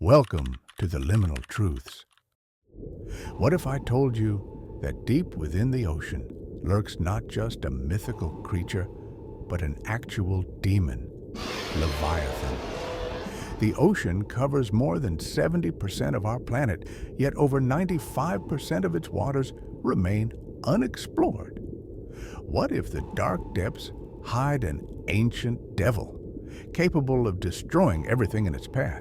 Welcome to the Liminal Truths. What if I told you that deep within the ocean lurks not just a mythical creature, but an actual demon, Leviathan? The ocean covers more than 70% of our planet, yet over 95% of its waters remain unexplored. What if the dark depths hide an ancient devil, capable of destroying everything in its path?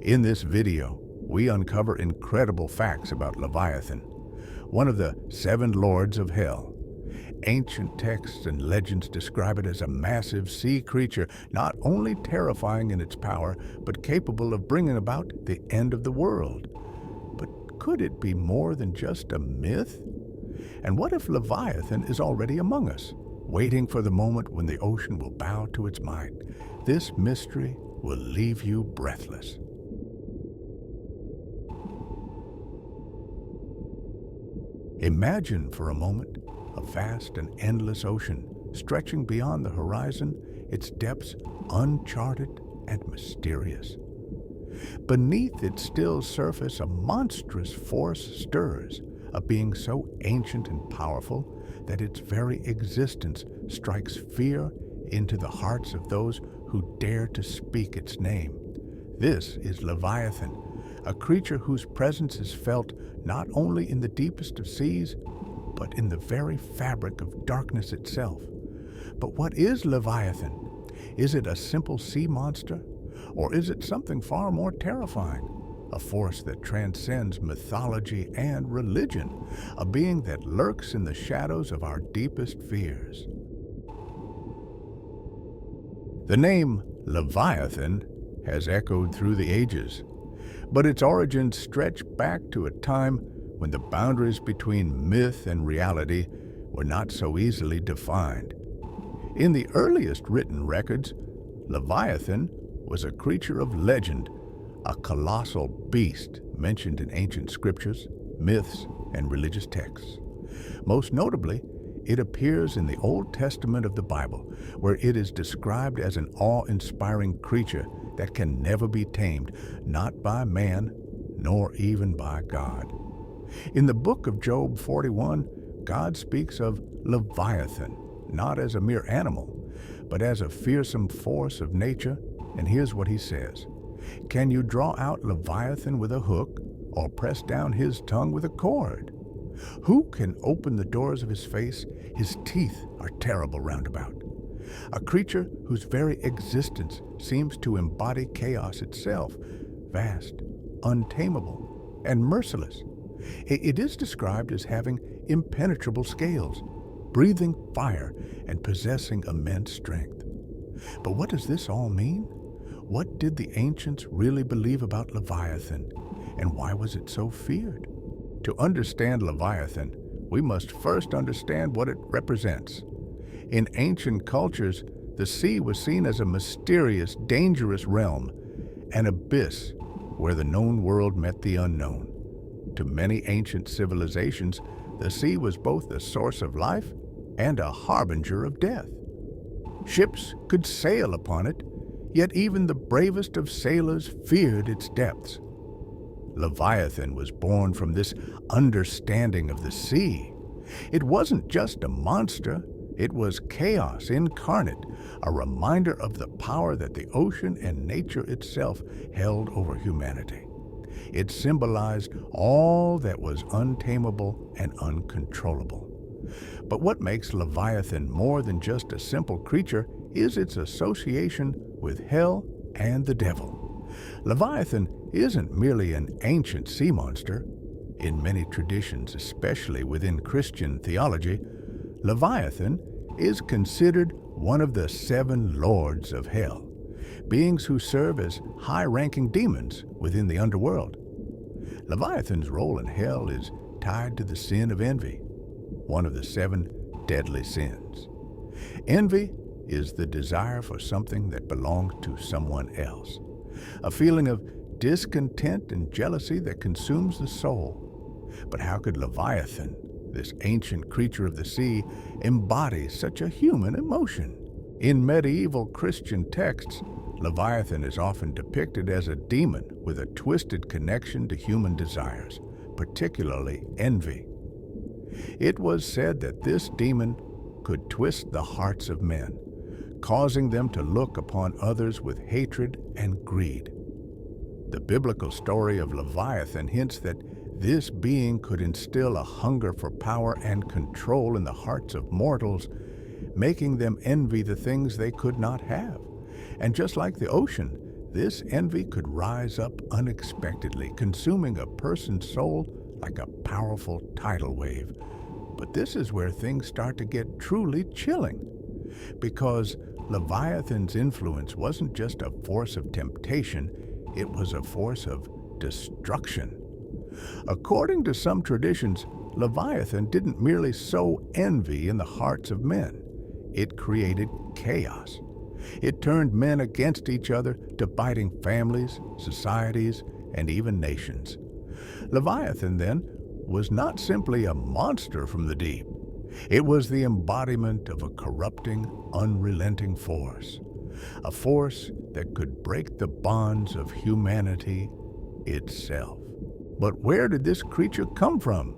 In this video, we uncover incredible facts about Leviathan, one of the 7 lords of hell. Ancient texts and legends describe it as a massive sea creature, not only terrifying in its power, but capable of bringing about the end of the world. But could it be more than just a myth? And what if Leviathan is already among us, waiting for the moment when the ocean will bow to its might? This mystery will leave you breathless. Imagine for a moment a vast and endless ocean stretching beyond the horizon, its depths uncharted and mysterious. Beneath its still surface, a monstrous force stirs, a being so ancient and powerful that its very existence strikes fear into the hearts of those who dare to speak its name. This is Leviathan, a creature whose presence is felt not only in the deepest of seas, but in the very fabric of darkness itself. But what is Leviathan? Is it a simple sea monster? Or is it something far more terrifying? A force that transcends mythology and religion, a being that lurks in the shadows of our deepest fears. The name Leviathan has echoed through the ages, but its origins stretch back to a time when the boundaries between myth and reality were not so easily defined. In the earliest written records, Leviathan was a creature of legend, a colossal beast mentioned in ancient scriptures, myths, and religious texts. Most notably, it appears in the Old Testament of the Bible, where it is described as an awe-inspiring creature that can never be tamed, not by man, nor even by God. In the book of Job 41, God speaks of Leviathan, not as a mere animal, but as a fearsome force of nature, and here's what he says: "Can you draw out Leviathan with a hook, or press down his tongue with a cord? Who can open the doors of his face? His teeth are terrible round about." A creature whose very existence seems to embody chaos itself, vast, untamable, and merciless. It is described as having impenetrable scales, breathing fire, and possessing immense strength. But what does this all mean? What did the ancients really believe about Leviathan, and why was it so feared? To understand Leviathan, we must first understand what it represents. In ancient cultures, the sea was seen as a mysterious, dangerous realm, an abyss where the known world met the unknown. To many ancient civilizations, the sea was both the source of life and a harbinger of death. Ships could sail upon it, yet even the bravest of sailors feared its depths. Leviathan was born from this understanding of the sea. It wasn't just a monster, it was chaos incarnate, a reminder of the power that the ocean and nature itself held over humanity. It symbolized all that was untamable and uncontrollable. But what makes Leviathan more than just a simple creature is its association with hell and the devil. Leviathan isn't merely an ancient sea monster. In many traditions, especially within Christian theology, Leviathan is considered one of the 7 lords of hell, beings who serve as high-ranking demons within the underworld. Leviathan's role in hell is tied to the sin of envy, one of the 7 deadly sins. Envy is the desire for something that belongs to someone else, a feeling of discontent and jealousy that consumes the soul. But how could Leviathan, this ancient creature of the sea, embody such a human emotion? In medieval Christian texts, Leviathan is often depicted as a demon with a twisted connection to human desires, particularly envy. It was said that this demon could twist the hearts of men, causing them to look upon others with hatred and greed. The biblical story of Leviathan hints that this being could instill a hunger for power and control in the hearts of mortals, making them envy the things they could not have. And just like the ocean, this envy could rise up unexpectedly, consuming a person's soul like a powerful tidal wave. But this is where things start to get truly chilling, because Leviathan's influence wasn't just a force of temptation, it was a force of destruction. According to some traditions, Leviathan didn't merely sow envy in the hearts of men. It created chaos. It turned men against each other, dividing families, societies, and even nations. Leviathan, then, was not simply a monster from the deep. It was the embodiment of a corrupting, unrelenting force. A force that could break the bonds of humanity itself. But where did this creature come from?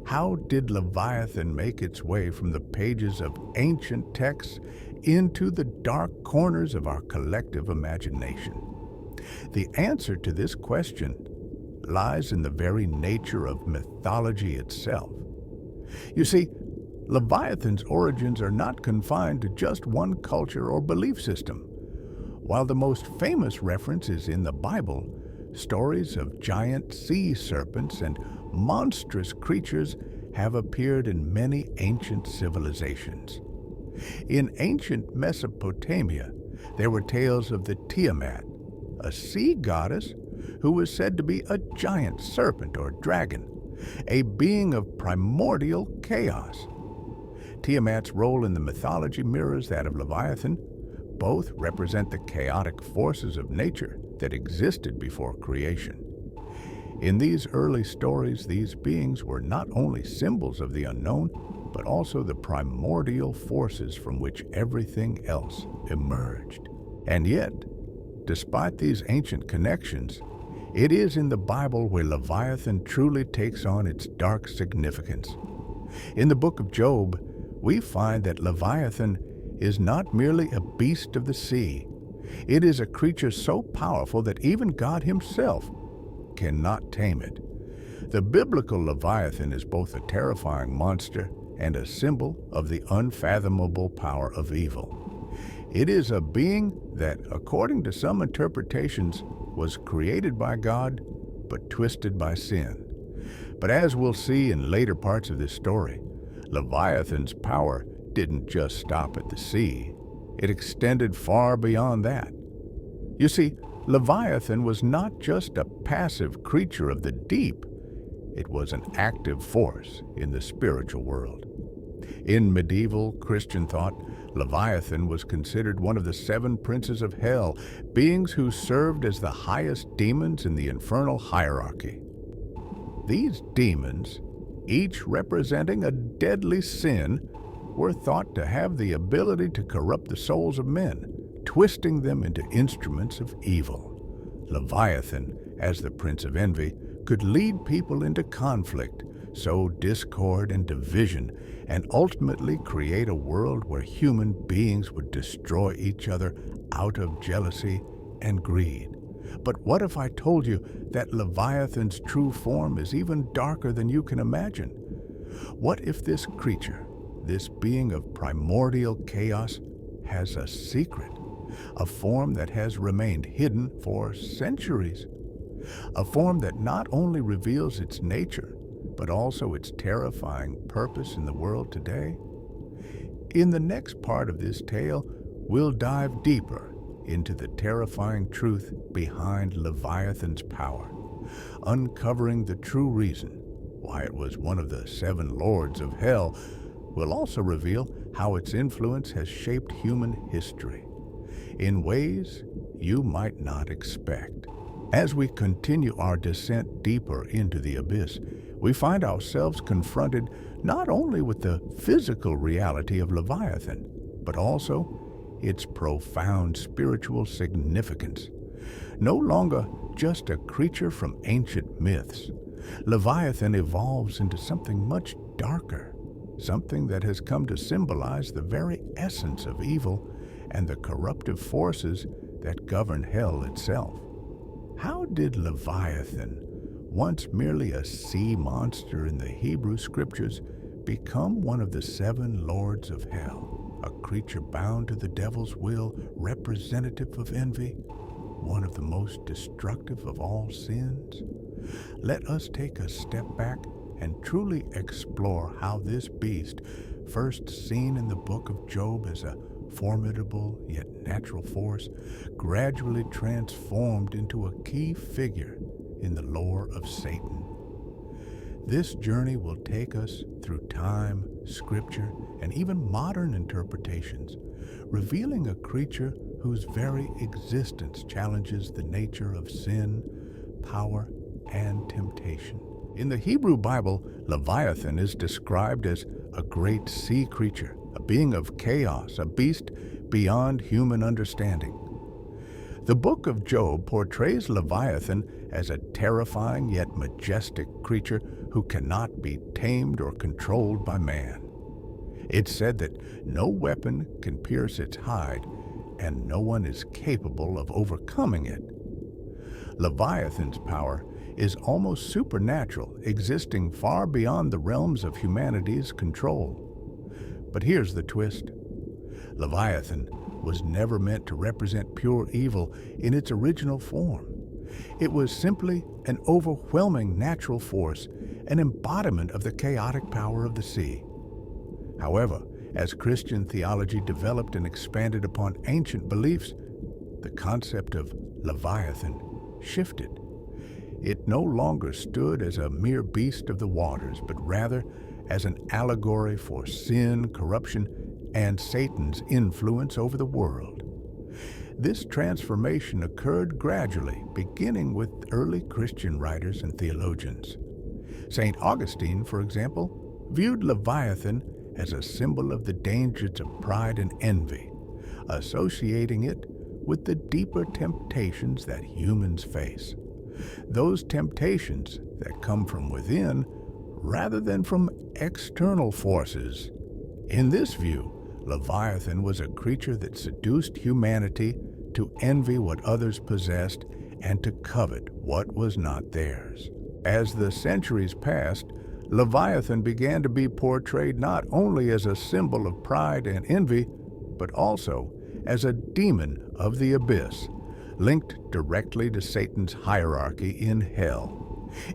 How did Leviathan make its way from the pages of ancient texts into the dark corners of our collective imagination? The answer to this question lies in the very nature of mythology itself. You see, Leviathan's origins are not confined to just one culture or belief system. While the most famous reference is in the Bible, stories of giant sea serpents and monstrous creatures have appeared in many ancient civilizations. In ancient Mesopotamia, there were tales of the Tiamat, a sea goddess who was said to be a giant serpent or dragon, a being of primordial chaos. Tiamat's role in the mythology mirrors that of Leviathan. Both represent the chaotic forces of nature that existed before creation. In these early stories, these beings were not only symbols of the unknown, but also the primordial forces from which everything else emerged. And yet, despite these ancient connections, it is in the Bible where Leviathan truly takes on its dark significance. In the book of Job, we find that Leviathan is not merely a beast of the sea. It is a creature so powerful that even God himself cannot tame it. The biblical Leviathan is both a terrifying monster and a symbol of the unfathomable power of evil. It is a being that, according to some interpretations, was created by God, but twisted by sin. But as we'll see in later parts of this story, Leviathan's power didn't just stop at the sea. It extended far beyond that. You see, Leviathan was not just a passive creature of the deep. It was an active force in the spiritual world. In medieval Christian thought, Leviathan was considered one of the 7 princes of hell, beings who served as the highest demons in the infernal hierarchy. These demons, each representing a deadly sin, were thought to have the ability to corrupt the souls of men, twisting them into instruments of evil. Leviathan, as the Prince of Envy, could lead people into conflict, sow discord and division, and ultimately create a world where human beings would destroy each other out of jealousy and greed. But what if I told you that Leviathan's true form is even darker than you can imagine? What if this creature, this being of primordial chaos, has a secret, a form that has remained hidden for centuries, a form that not only reveals its nature, but also its terrifying purpose in the world today? In the next part of this tale, we'll dive deeper into the terrifying truth behind Leviathan's power, uncovering the true reason why it was one of the 7 lords of hell. We'll also reveal how its influence has shaped human history in ways you might not expect. As we continue our descent deeper into the abyss, we find ourselves confronted not only with the physical reality of Leviathan, but also its profound spiritual significance. No longer just a creature from ancient myths, Leviathan evolves into something much darker, something that has come to symbolize the very essence of evil and the corruptive forces that govern hell itself. How did Leviathan, once merely a sea monster in the Hebrew scriptures, become one of the 7 lords of hell, a creature bound to the devil's will, representative of envy, one of the most destructive of all sins? Let us take a step back and truly explore how this beast, first seen in the book of Job as a formidable yet natural force, gradually transformed into a key figure in the lore of Satan. This journey will take us through time, scripture, and even modern interpretations, revealing a creature whose very existence challenges the nature of sin, power, and temptation. In the Hebrew Bible, Leviathan is described as a great sea creature, a being of chaos, a beast beyond human understanding. The book of Job portrays Leviathan as a terrifying yet majestic creature who cannot be tamed or controlled by man. It's said that no weapon can pierce its hide, and no one is capable of overcoming it. Leviathan's power is almost supernatural, existing far beyond the realms of humanity's control. But here's the twist. Leviathan was never meant to represent pure evil in its original form. It was simply an overwhelming natural force, an embodiment of the chaotic power of the sea. However, as Christian theology developed and expanded upon ancient beliefs, the concept of Leviathan shifted. It no longer stood as a mere beast of the waters, but rather as an allegory for sin, corruption, and Satan's influence over the world. This transformation occurred gradually, beginning with early Christian writers and theologians. St. Augustine, for example, viewed Leviathan as a symbol of the dangers of pride and envy, associating it with the deeper temptations that humans face. Those temptations that come from within rather than from external forces. In this view, Leviathan was a creature that seduced humanity to envy what others possessed and to covet what was not theirs. As the centuries passed, Leviathan began to be portrayed not only as a symbol of pride and envy, but also as a demon of the abyss, linked directly to Satan's hierarchy in hell.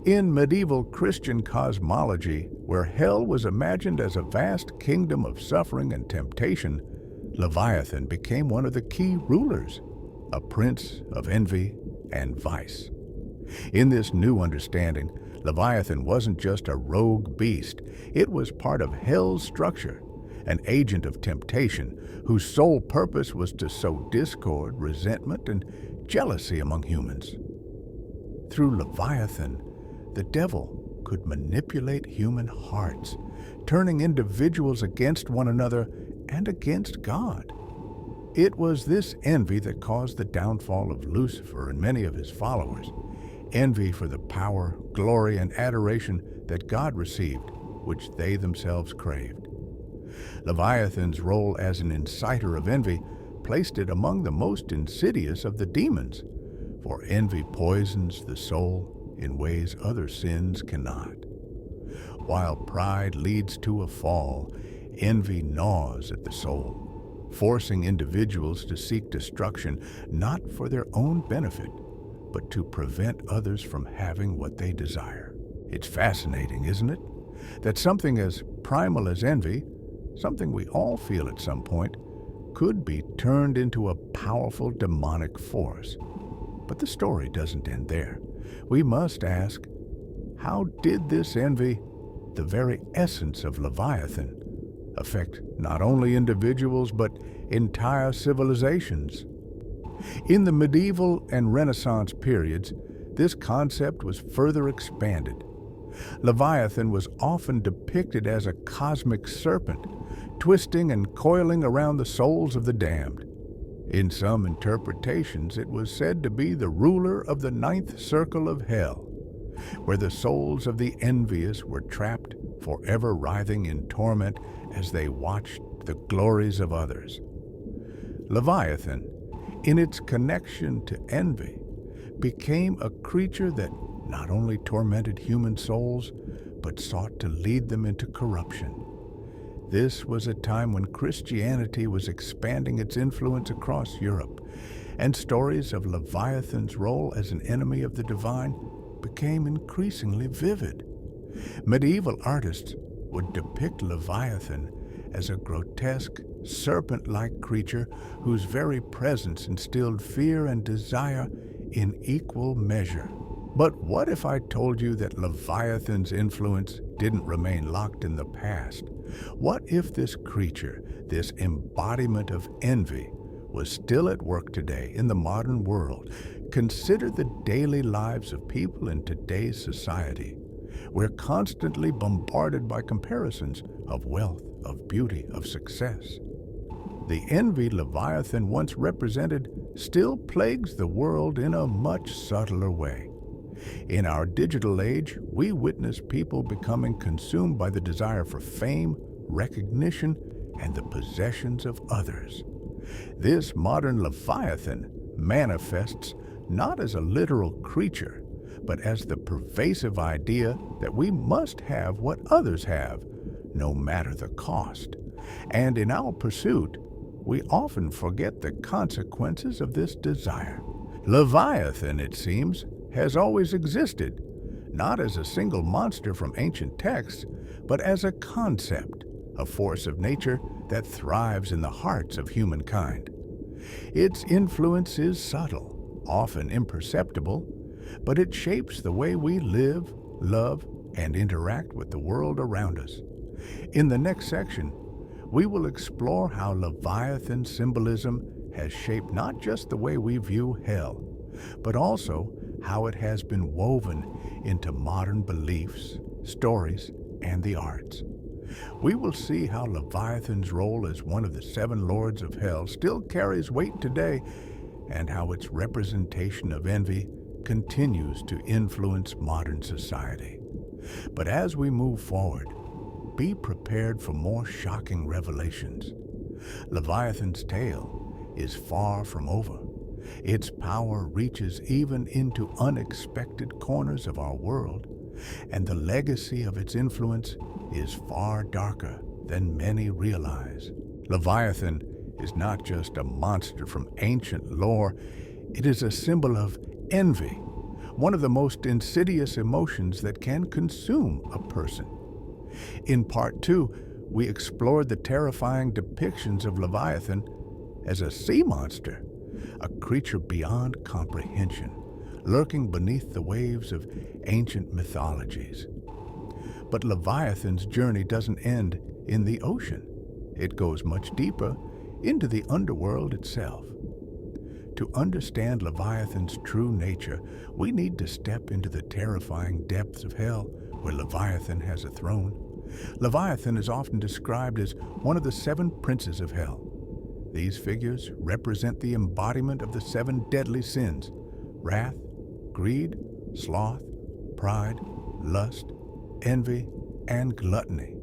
In medieval Christian cosmology, where hell was imagined as a vast kingdom of suffering and temptation, Leviathan became one of the key rulers, a prince of envy and vice. In this new understanding, Leviathan wasn't just a rogue beast, it was part of hell's structure, an agent of temptation whose sole purpose was to sow discord, resentment, and jealousy among humans. Through Leviathan, the devil could manipulate human hearts, turning individuals against one another and against God. It was this envy that caused the downfall of Lucifer and many of his followers, envy for the power, glory, and adoration that God received, which they themselves craved. Leviathan's role as an inciter of envy placed it among the most insidious of the demons, for envy poisons the soul in ways other sins cannot. While pride leads to a fall, envy gnaws at the soul, forcing individuals to seek destruction not for their own benefit, but to prevent others from having what they desire. It's fascinating, isn't it? That something as primal as envy, something we all feel at some point, could be turned into a powerful demonic force. But the story doesn't end there. We must ask, how did this envy, the very essence of Leviathan, affect not only individuals but entire civilizations? In the medieval and Renaissance periods, this concept was further expanded. Leviathan was often depicted as a cosmic serpent, twisting and coiling around the souls of the damned. In some interpretations, it was said to be the ruler of the ninth circle of hell, where the souls of the envious were trapped, forever writhing in torment as they watched the glories of others. Leviathan, in its connection to envy, became a creature that not only tormented human souls, but sought to lead them into corruption. This was a time when Christianity was expanding its influence across Europe, and stories of Leviathan's role as an enemy of the divine became increasingly vivid. Medieval artists would depict Leviathan as a grotesque, serpent-like creature whose very presence instilled fear and desire in equal measure. But what if I told you that Leviathan's influence didn't remain locked in the past? What if this creature, this embodiment of envy, was still at work today in the modern world? Consider the daily lives of people in today's society. We're constantly bombarded by comparisons of wealth, of beauty, of success. The envy Leviathan once represented still plagues the world in a much subtler way. In our digital age, we witness people becoming consumed by the desire for fame, recognition, and the possessions of others. This modern Leviathan manifests not as a literal creature, but as the pervasive idea that we must have what others have, no matter the cost. And in our pursuit, we often forget the consequences of this desire. Leviathan, it seems, has always existed, not as a single monster from ancient texts, but as a concept, a force of nature that thrives in the hearts of humankind. Its influence is subtle, often imperceptible, but it shapes the way we live, love, and interact with the world around us. In the next section, we will explore how Leviathan symbolism has shaped not just the way we view hell, but also how it has been woven into modern beliefs, stories, and the arts. We will see how Leviathan's role as one of the seven lords of hell still carries weight today, and how its representation of envy continues to influence modern society. But as we move forward, be prepared for more shocking revelations. Leviathan's tale is far from over. Its power reaches even into unexpected corners of our world, and the legacy of its influence is far darker than many realize. Leviathan is not just a monster from ancient lore, it is a symbol of envy, one of the most insidious emotions that can consume a person. In Part 2, we explored the terrifying depictions of Leviathan as a sea monster, a creature beyond comprehension, lurking beneath the waves of ancient mythologies. But Leviathan's journey doesn't end in the ocean. It goes much deeper into the underworld itself. To understand Leviathan's true nature, we need to step into the terrifying depths of hell, where Leviathan has a throne. Leviathan is often described as one of the seven princes of hell. These figures represent the embodiment of the seven deadly sins: wrath, greed, sloth, pride, lust, envy, and gluttony.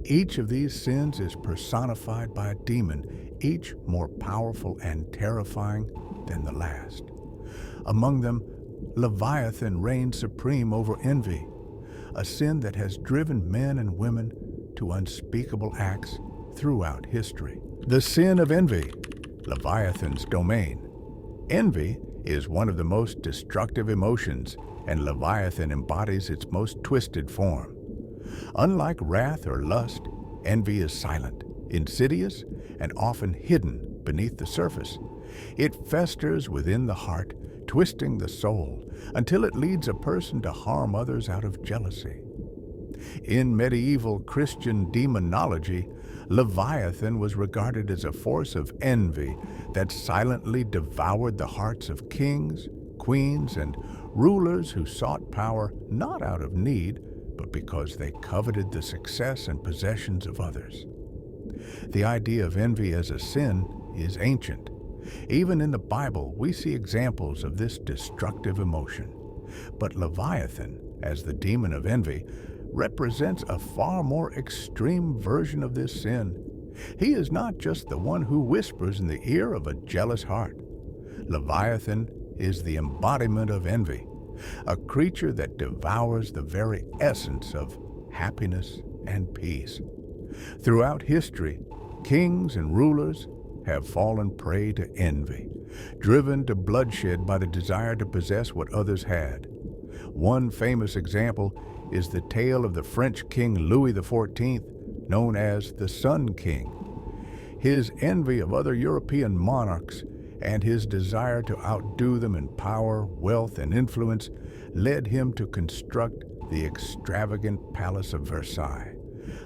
Each of these sins is personified by a demon, each more powerful and terrifying than the last. Among them, Leviathan reigns supreme over envy, a sin that has driven men and women to unspeakable acts throughout history. The sin of envy, Leviathan's domain. Envy is one of the most destructive emotions, and Leviathan embodies its most twisted form. Unlike wrath or lust, envy is silent, insidious, and often hidden beneath the surface. It festers within the heart, twisting the soul until it leads a person to harm others out of jealousy. In medieval Christian demonology, Leviathan was regarded as a force of envy that silently devoured the hearts of kings, queens, and rulers who sought power not out of need, but because they coveted the success and possessions of others. The idea of envy as a sin is ancient. Even in the Bible, we see examples of this destructive emotion. But Leviathan, as the demon of envy, represents a far more extreme version of this sin. He is not just the one who whispers in the ear of a jealous heart. Leviathan is the embodiment of envy, a creature that devours the very essence of happiness and peace. Throughout history, kings and rulers have fallen prey to envy, driven to bloodshed by the desire to possess what others had. One famous example is the tale of the French King Louis XIV, known as the Sun King. His envy of other European monarchs and his desire to outdo them in power, wealth, and influence led him to construct the extravagant Palace of Versailles,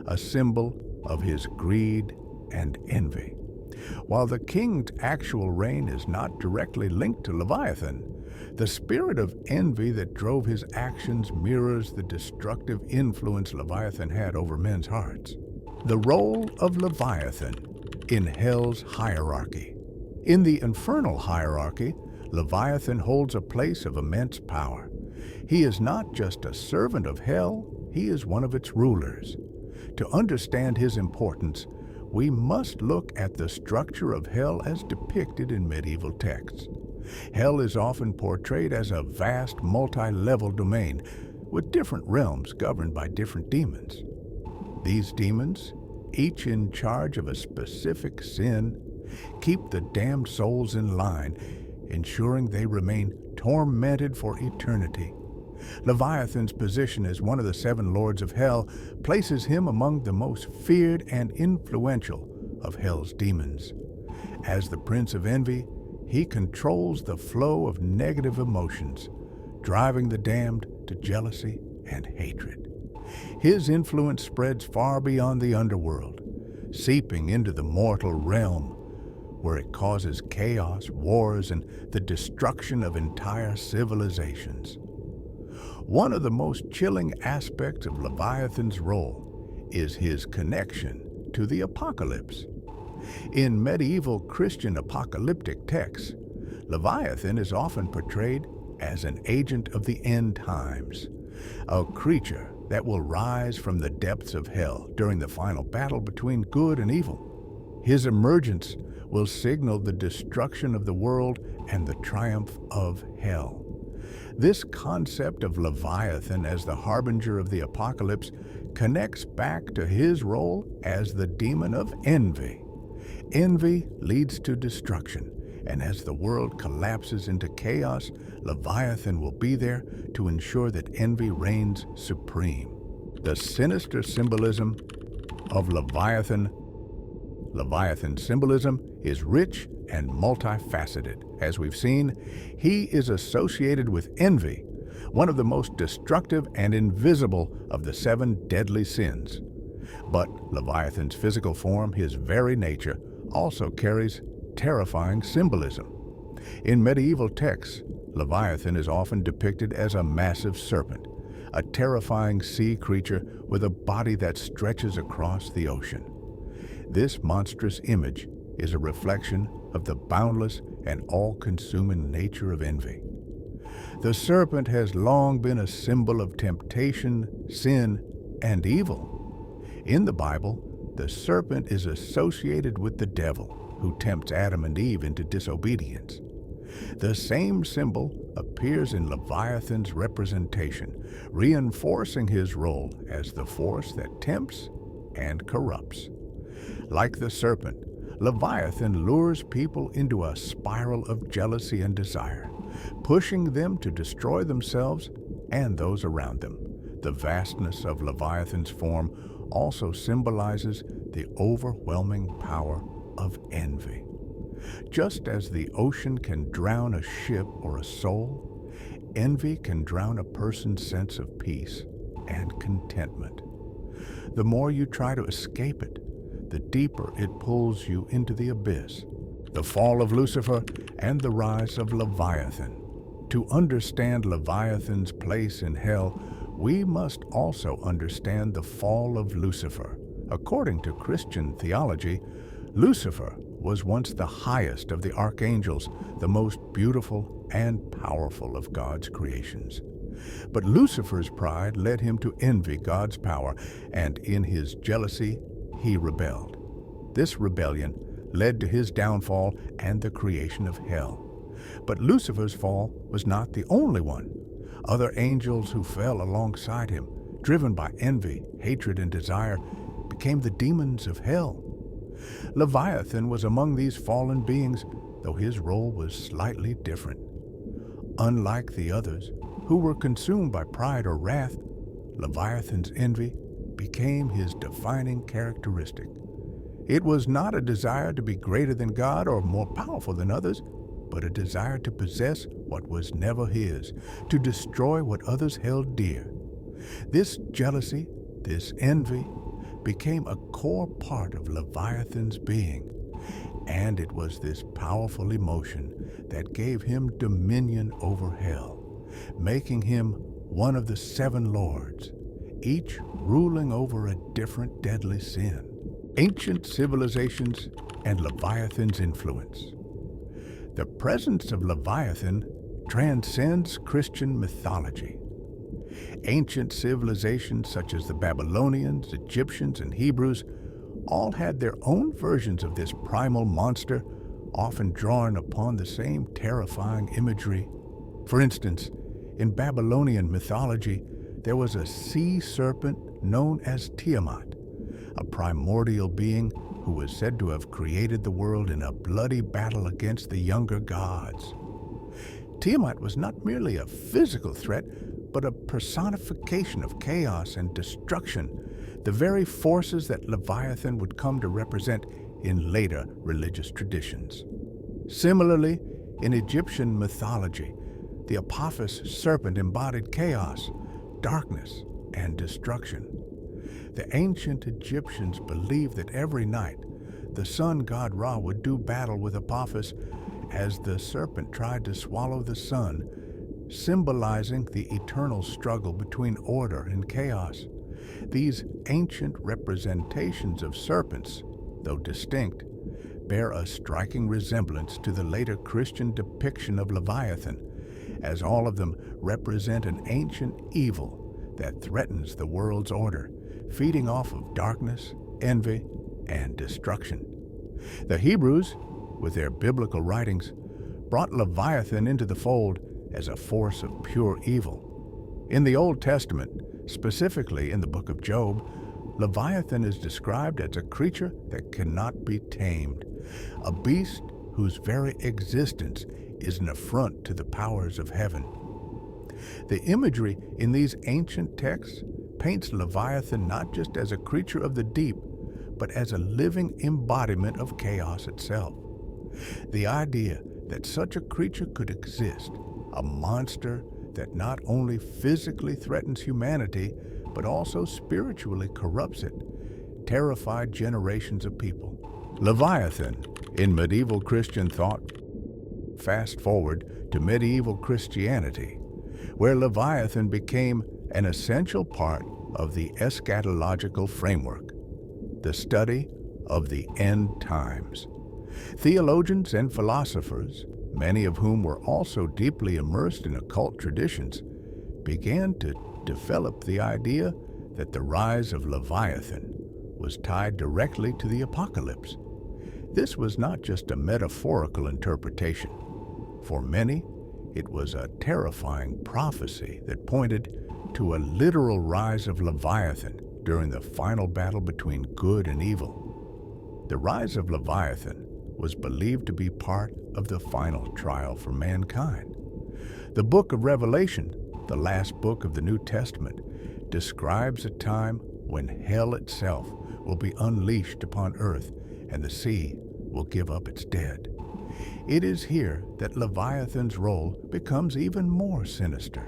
a symbol of his greed and envy. While the king's actual reign is not directly linked to Leviathan, the spirit of envy that drove his actions mirrors the destructive influence Leviathan had over men's hearts. The role of Leviathan in hell's hierarchy. In the infernal hierarchy, Leviathan holds a place of immense power. He is not just a servant of hell, he is one of its rulers. To understand his importance, we must look at the structure of hell as depicted in medieval texts. Hell is often portrayed as a vast multi-level domain with different realms governed by different demons. These demons, each in charge of a specific sin, keep the damned souls in line, ensuring they remain tormented for eternity. Leviathan's position as one of the seven lords of hell places him among the most feared and influential of hell's demons. As the Prince of Envy, he controls the flow of negative emotions, driving the damned to jealousy and hatred. His influence spreads far beyond the underworld, seeping into the mortal realm, where it causes chaos, wars, and the destruction of entire civilizations. One of the most chilling aspects of Leviathan's role is his connection to the apocalypse. In medieval Christian apocalyptic texts, Leviathan is often portrayed as an agent of the end times, a creature that will rise from the depths of hell during the final battle between good and evil. His emergence will signal the destruction of the world and the triumph of hell. This concept of Leviathan as the harbinger of the apocalypse connects back to his role as the demon of envy. Envy leads to destruction, and as the world collapses into chaos, Leviathan will be there to ensure that envy reigns supreme. The sinister symbolism of Leviathan. Leviathan's symbolism is rich and multifaceted. As we've seen, he is associated with envy, one of the most destructive and invisible of the seven deadly sins. But Leviathan's physical form, his very nature, also carries terrifying symbolism. In medieval texts, Leviathan is often depicted as a massive serpent, a terrifying sea creature with a body that stretches across the ocean. This monstrous image is a reflection of the boundless and all-consuming nature of envy. The serpent has long been a symbol of temptation, sin, and evil. In the Bible, the serpent is associated with the devil, who tempts Adam and Eve into disobedience. The same symbol appears in Leviathan's representation, reinforcing his role as the force that tempts and corrupts. Like the serpent, Leviathan lures people into a spiral of jealousy and desire, pushing them to destroy themselves and those around them. The vastness of Leviathan's form also symbolizes the overwhelming power of envy. Just as the ocean can drown a ship or a soul, envy can drown a person's sense of peace and contentment. The more you try to escape it, the deeper it pulls you into the abyss. The fall of Lucifer and the rise of Leviathan. To understand Leviathan's place in hell, we must also understand the fall of Lucifer. According to Christian theology, Lucifer was once the highest of the archangels, the most beautiful and powerful of God's creations. But Lucifer's pride led him to envy God's power, and in his jealousy, he rebelled. This rebellion led to his downfall and the creation of hell. But Lucifer's fall was not the only one. Other angels who fell alongside him, driven by envy, hatred, and desire, became the demons of hell. Leviathan was among these fallen beings, though his role was slightly different. Unlike the others, who were consumed by pride or wrath, Leviathan's envy became his defining characteristic. It was not a desire to be greater than God or more powerful than others, but a desire to possess what was never his, to destroy what others held dear. This jealousy, this envy, became a core part of Leviathan's being, and it was this powerful emotion that gave him dominion over hell, making him one of the 7 lords, each ruling over a different deadly sin. Ancient civilizations and Leviathan's influence. The presence of Leviathan transcends Christian mythology. Ancient civilizations such as the Babylonians, Egyptians, and Hebrews all had their own versions of this primal monster, often drawing upon the same terrifying imagery. For instance, in Babylonian mythology, there was a sea serpent known as Tiamat, a primordial being who was said to have created the world in a bloody battle against the younger gods. Tiamat was not merely a physical threat, but a personification of chaos and destruction, the very forces that Leviathan would come to represent in later religious traditions. Similarly, in Egyptian mythology, the Apophis serpent embodied chaos, darkness, and destruction. The ancient Egyptians believed that every night the sun god Ra would do battle with Apophis as the serpent tried to swallow the sun, symbolizing the eternal struggle between order and chaos. These ancient representations of serpents, though distinct, bear a striking resemblance to the later Christian depiction of Leviathan, as all of them represent an ancient evil that threatens the world's order, feeding off of darkness, envy, and destruction. The Hebrews, with their biblical writings, brought Leviathan into the fold as a force of pure evil. In the Old Testament, specifically in the book of Job, Leviathan is described as a creature that cannot be tamed, a beast whose very existence is an affront to the powers of heaven. The imagery in these ancient texts paints Leviathan not just as a creature of the deep, but as a living embodiment of chaos itself. The idea that such a creature could exist, a monster that not only physically threatens humanity, but also spiritually corrupts it, terrified generations of people. Leviathan, in medieval Christian thought. Fast forward to medieval Christianity, where Leviathan became an essential part of the eschatological framework, the study of the end times. Theologians and philosophers, many of whom were also deeply immersed in occult traditions, began to develop the idea that the rise of Leviathan was tied directly to the apocalypse. This was not just a metaphorical interpretation. For many, it was a terrifying prophecy that pointed to a literal rise of Leviathan during the final battle between good and evil. The rise of Leviathan was believed to be part of the final trial for mankind. The book of Revelation, the last book of the New Testament, describes a time when hell itself will be unleashed upon earth and the sea will give up its dead. It is here that Leviathan's role becomes even more sinister.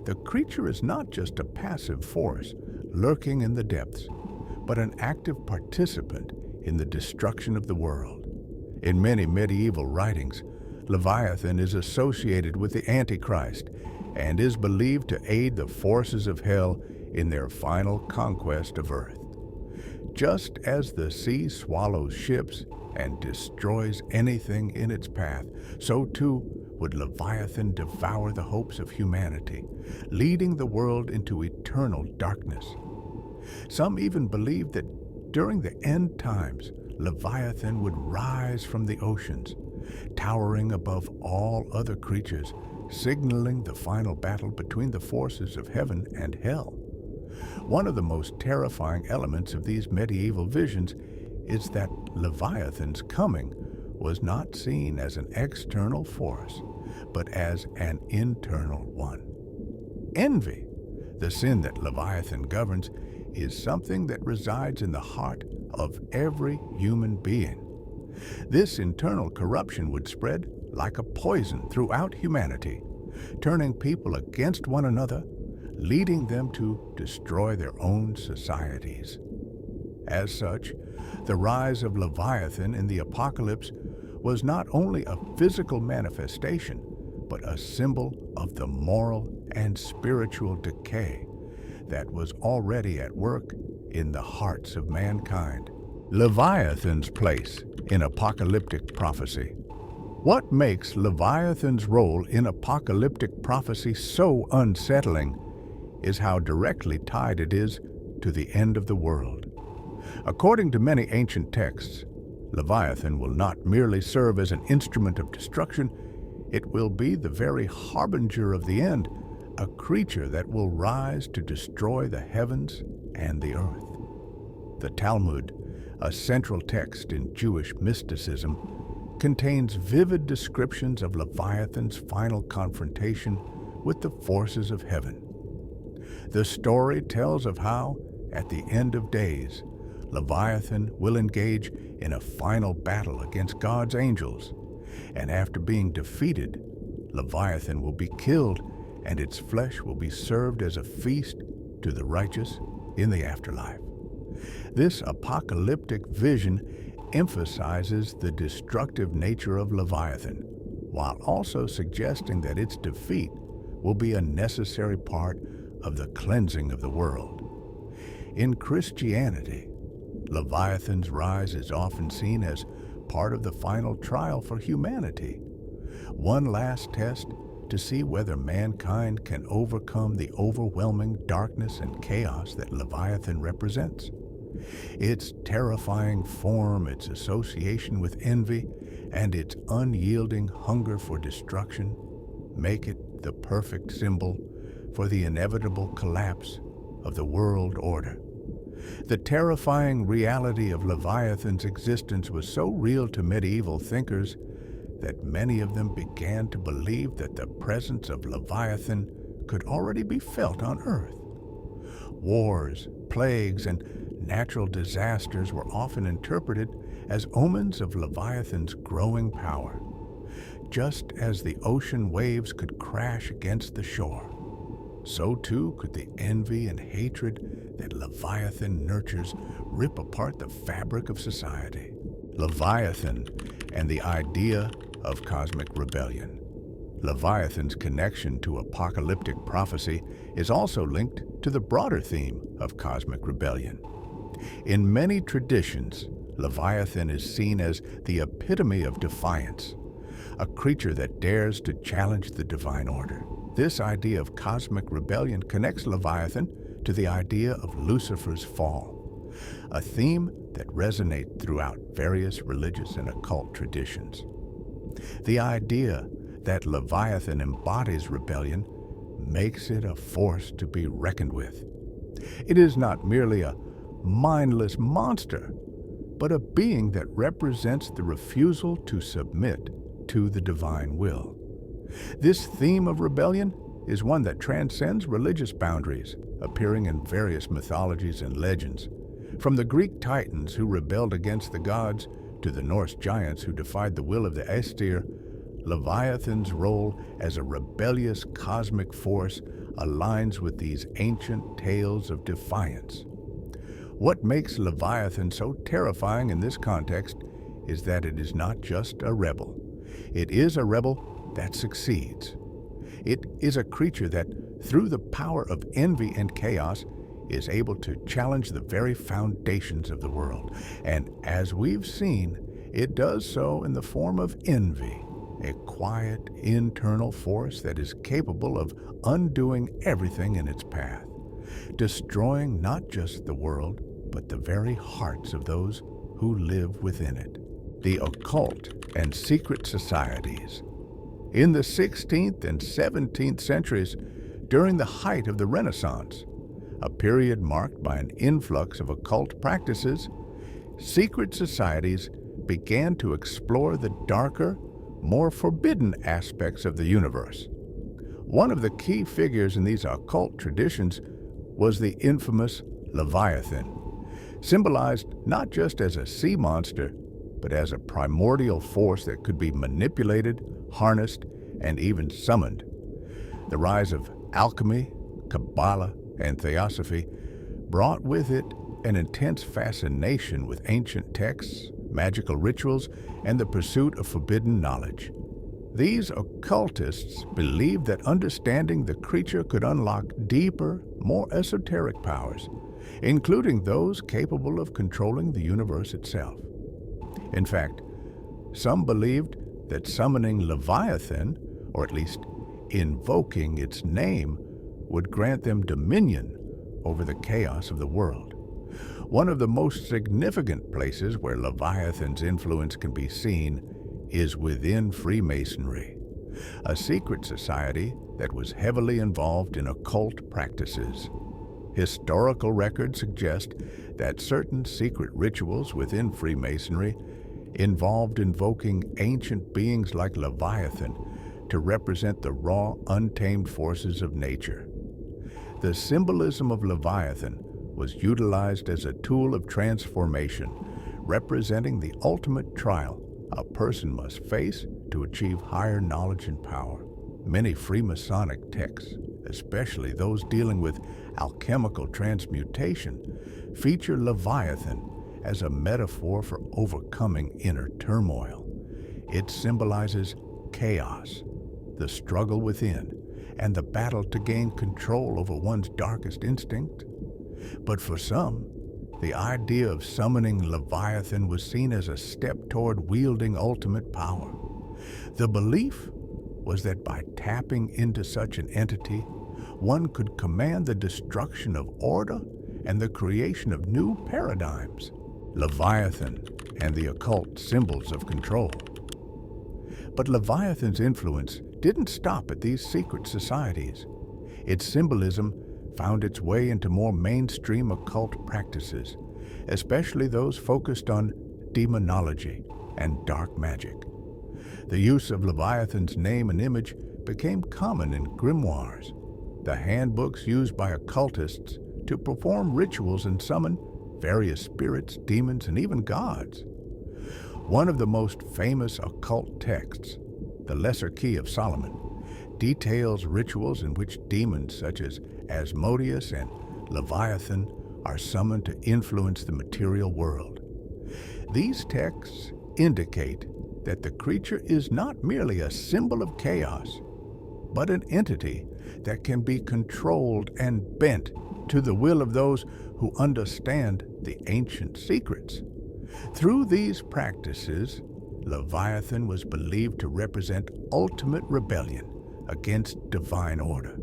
The creature is not just a passive force lurking in the depths, but an active participant in the destruction of the world. In many medieval writings, Leviathan is associated with the Antichrist and is believed to aid the forces of hell in their final conquest of earth. Just as the sea swallows ships and destroys anything in its path, so too would Leviathan devour the hopes of humanity, leading the world into eternal darkness. Some even believe that during the end times, Leviathan would rise from the oceans, towering above all other creatures, signaling the final battle between the forces of heaven and hell. One of the most terrifying elements of these medieval visions is that Leviathan's coming was not seen as an external force, but as an internal one. Envy, the sin that Leviathan governs, is something that resides in the heart of every human being. This internal corruption would spread like a poison throughout humanity, turning people against one another, leading them to destroy their own societies. As such, the rise of Leviathan in the apocalypse was not only a physical manifestation, but a symbol of the moral and spiritual decay that was already at work in the hearts of mankind. Leviathan's place in apocalyptic prophecy. What makes Leviathan's role in apocalyptic prophecy so unsettling is how directly tied it is to the end of the world. According to many ancient texts, Leviathan will not merely serve as an instrument of destruction, it will be the very harbinger of the end, a creature that will rise to destroy the heavens and the earth. The Talmud, a central text in Jewish mysticism, contains vivid descriptions of Leviathan's final confrontation with the forces of heaven. The story tells of how, at the end of days, Leviathan will engage in a final battle against God's angels, and after being defeated, Leviathan will be killed and its flesh will be served as a feast to the righteous in the afterlife. This apocalyptic vision emphasizes the destructive nature of Leviathan, while also suggesting that its defeat will be a necessary part of the cleansing of the world. In Christianity, Leviathan's rise is often seen as part of the final trial for humanity, one last test to see whether mankind can overcome the overwhelming darkness and chaos that Leviathan represents. Its terrifying form, its association with envy, and its unyielding hunger for destruction make it the perfect symbol for the inevitable collapse of the world order. The terrifying reality of Leviathan's existence was so real to medieval thinkers that many of them began to believe that the presence of Leviathan could already be felt on Earth. Wars, plagues, and natural disasters were often interpreted as omens of Leviathan's growing power. Just as the ocean waves could crash against the shore, so too could the envy and hatred that Leviathan nurtures rip apart the fabric of society. Leviathan and the idea of cosmic rebellion. Leviathan's connection to apocalyptic prophecy is also linked to the broader theme of cosmic rebellion. In many traditions, Leviathan is seen as the epitome of defiance, a creature that dares to challenge the divine order. This idea of cosmic rebellion connects Leviathan to the idea of Lucifer's fall, a theme that resonates throughout various religious and occult traditions. The idea that Leviathan embodies rebellion makes it a force to be reckoned with. It is not merely a mindless monster, but a being that represents the refusal to submit to the divine will. This theme of rebellion is one that transcends religious boundaries, appearing in various mythologies and legends. From the Greek Titans who rebelled against the gods to the Norse giants who defied the will of the Aesir, Leviathan's role as a rebellious cosmic force aligns with these ancient tales of defiance. What makes Leviathan so terrifying in this context is that it is not just a rebel. It is a rebel that succeeds. It is a creature that, through the power of envy and chaos, is able to challenge the very foundations of the world. And as we've seen, it does so in the form of envy, a quiet internal force that is capable of undoing everything in its path, destroying not just the world, but the very hearts of those who live within it. The occult and secret societies. In the 16th and 17th centuries, during the height of the Renaissance, a period marked by an influx of occult practices, secret societies began to explore the darker, more forbidden aspects of the universe. One of the key figures in these occult traditions was the infamous Leviathan, symbolized not just as a sea monster, but as a primordial force that could be manipulated, harnessed, and even summoned. The rise of alchemy, Kabbalah, and Theosophy brought with it an intense fascination with ancient texts, magical rituals, and the pursuit of forbidden knowledge. These occultists believed that understanding the creature could unlock deeper, more esoteric powers, including those capable of controlling the universe itself. In fact, some believed that summoning Leviathan, or at least invoking its name, would grant them dominion over the chaos of the world. One of the most significant places where Leviathan's influence can be seen is within Freemasonry, a secret society that was heavily involved in occult practices. Historical records suggest that certain secret rituals within Freemasonry involved invoking ancient beings like Leviathan to represent the raw, untamed forces of nature. The symbolism of Leviathan was utilized as a tool of transformation, representing the ultimate trial a person must face to achieve higher knowledge and power. Many Freemasonic texts, especially those dealing with alchemical transmutation, feature Leviathan as a metaphor for overcoming inner turmoil. It symbolizes chaos, the struggle within, and the battle to gain control over one's darkest instinct. But for some, the idea of summoning Leviathan was seen as a step toward wielding ultimate power. The belief was that by tapping into such an entity, one could command the destruction of order and the creation of new paradigms. Leviathan and the occult symbols of control. But Leviathan's influence didn't stop at these secret societies. Its symbolism found its way into more mainstream occult practices, especially those focused on demonology and dark magic. The use of Leviathan's name and image became common in grimoires, the handbooks used by occultists to perform rituals and summon various spirits, demons, and even gods. One of the most famous occult texts, the Lesser Key of Solomon, details rituals in which demons such as Asmodeus and Leviathan are summoned to influence the material world. These texts indicate that the creature is not merely a symbol of chaos, but an entity that can be controlled and bent to the will of those who understand the ancient secrets. Through these practices, Leviathan was believed to represent ultimate rebellion against divine order.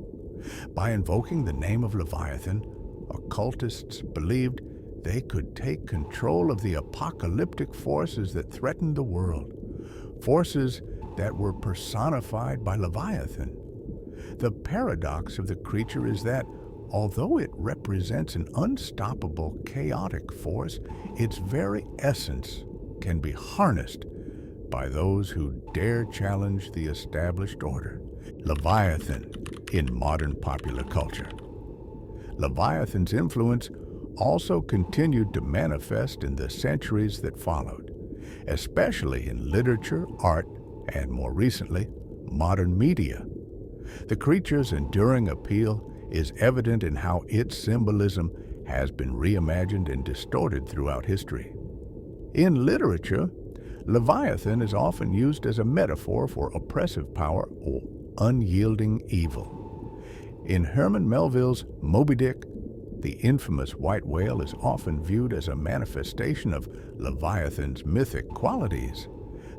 By invoking the name of Leviathan, occultists believed they could take control of the apocalyptic forces that threatened the world, forces that were personified by Leviathan. The paradox of the creature is that, although it represents an unstoppable, chaotic force, its very essence can be harnessed by those who dare challenge the established order. Leviathan in modern popular culture. Leviathan's influence also continued to manifest in the centuries that followed, especially in literature, art, and more recently, modern media. The creature's enduring appeal is evident in how its symbolism has been reimagined and distorted throughout history. In literature, Leviathan is often used as a metaphor for oppressive power or unyielding evil. In Herman Melville's Moby Dick, The infamous white whale is often viewed as a manifestation of Leviathan's mythic qualities.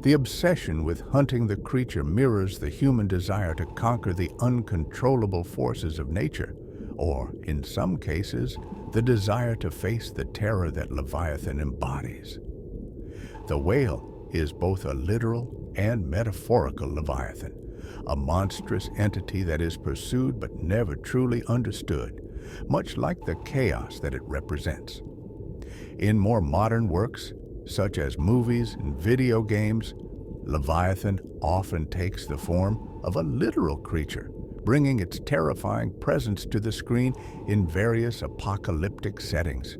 The obsession with hunting the creature mirrors the human desire to conquer the uncontrollable forces of nature, or, in some cases, the desire to face the terror that Leviathan embodies. The whale is both a literal and metaphorical Leviathan, a monstrous entity that is pursued but never truly understood, much like the chaos that it represents. In more modern works, such as movies and video games, Leviathan often takes the form of a literal creature, bringing its terrifying presence to the screen in various apocalyptic settings.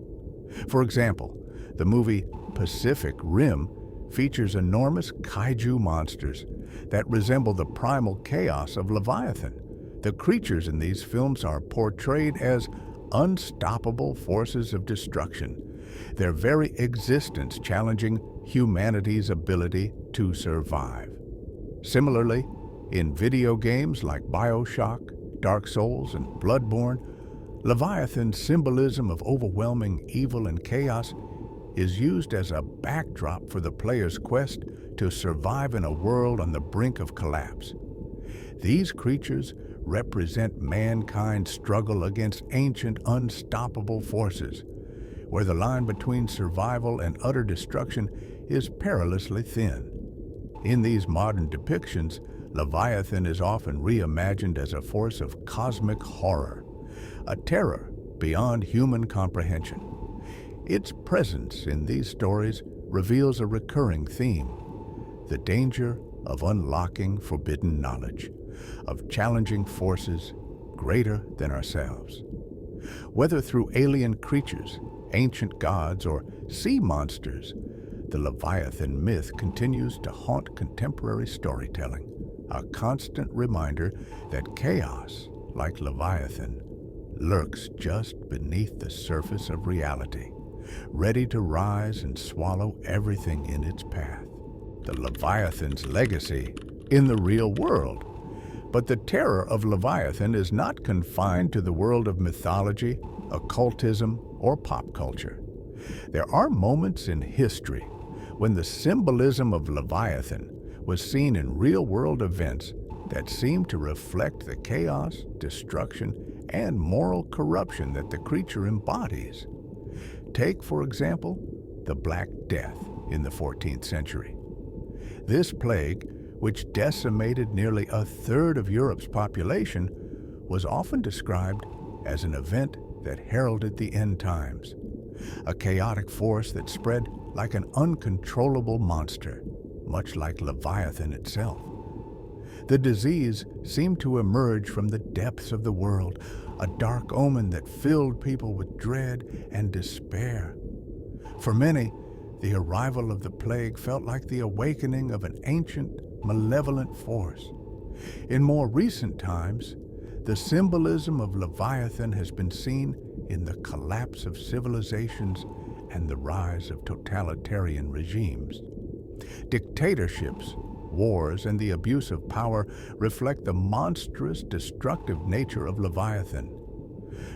For example, the movie Pacific Rim features enormous kaiju monsters that resemble the primal chaos of Leviathan. The creatures in these films are portrayed as unstoppable forces of destruction, their very existence challenging humanity's ability to survive. Similarly, in video games like BioShock, Dark Souls, and Bloodborne, Leviathan's symbolism of overwhelming evil and chaos is used as a backdrop for the player's quest to survive in a world on the brink of collapse. These creatures represent mankind's struggle against ancient, unstoppable forces, where the line between survival and utter destruction is perilously thin. In these modern depictions, Leviathan is often reimagined as a force of cosmic horror, a terror beyond human comprehension. Its presence in these stories reveals a recurring theme: the danger of unlocking forbidden knowledge, of challenging forces greater than ourselves. Whether through alien creatures, ancient gods, or sea monsters, the Leviathan myth continues to haunt contemporary storytelling, a constant reminder that chaos, like Leviathan, lurks just beneath the surface of reality, ready to rise and swallow everything in its path. The Leviathan's legacy in the real world. But the terror of Leviathan is not confined to the world of mythology, occultism, or pop culture. There are moments in history when the symbolism of Leviathan was seen in real-world events that seemed to reflect the chaos, destruction, and moral corruption that the creature embodies. Take, for example, the Black Death in the 14th century. This plague, which decimated nearly a third of Europe's population, was often described as an event that heralded the end times, a chaotic force that spread like an uncontrollable monster, much like Leviathan itself. The disease seemed to emerge from the depths of the world, a dark omen that filled people with dread and despair. For many, the arrival of the plague felt like the awakening of an ancient, malevolent force. In more recent times, the symbolism of Leviathan has been seen in the collapse of civilizations and the rise of totalitarian regimes. Dictatorships, wars, and the abuse of power reflect the monstrous, destructive nature of Leviathan.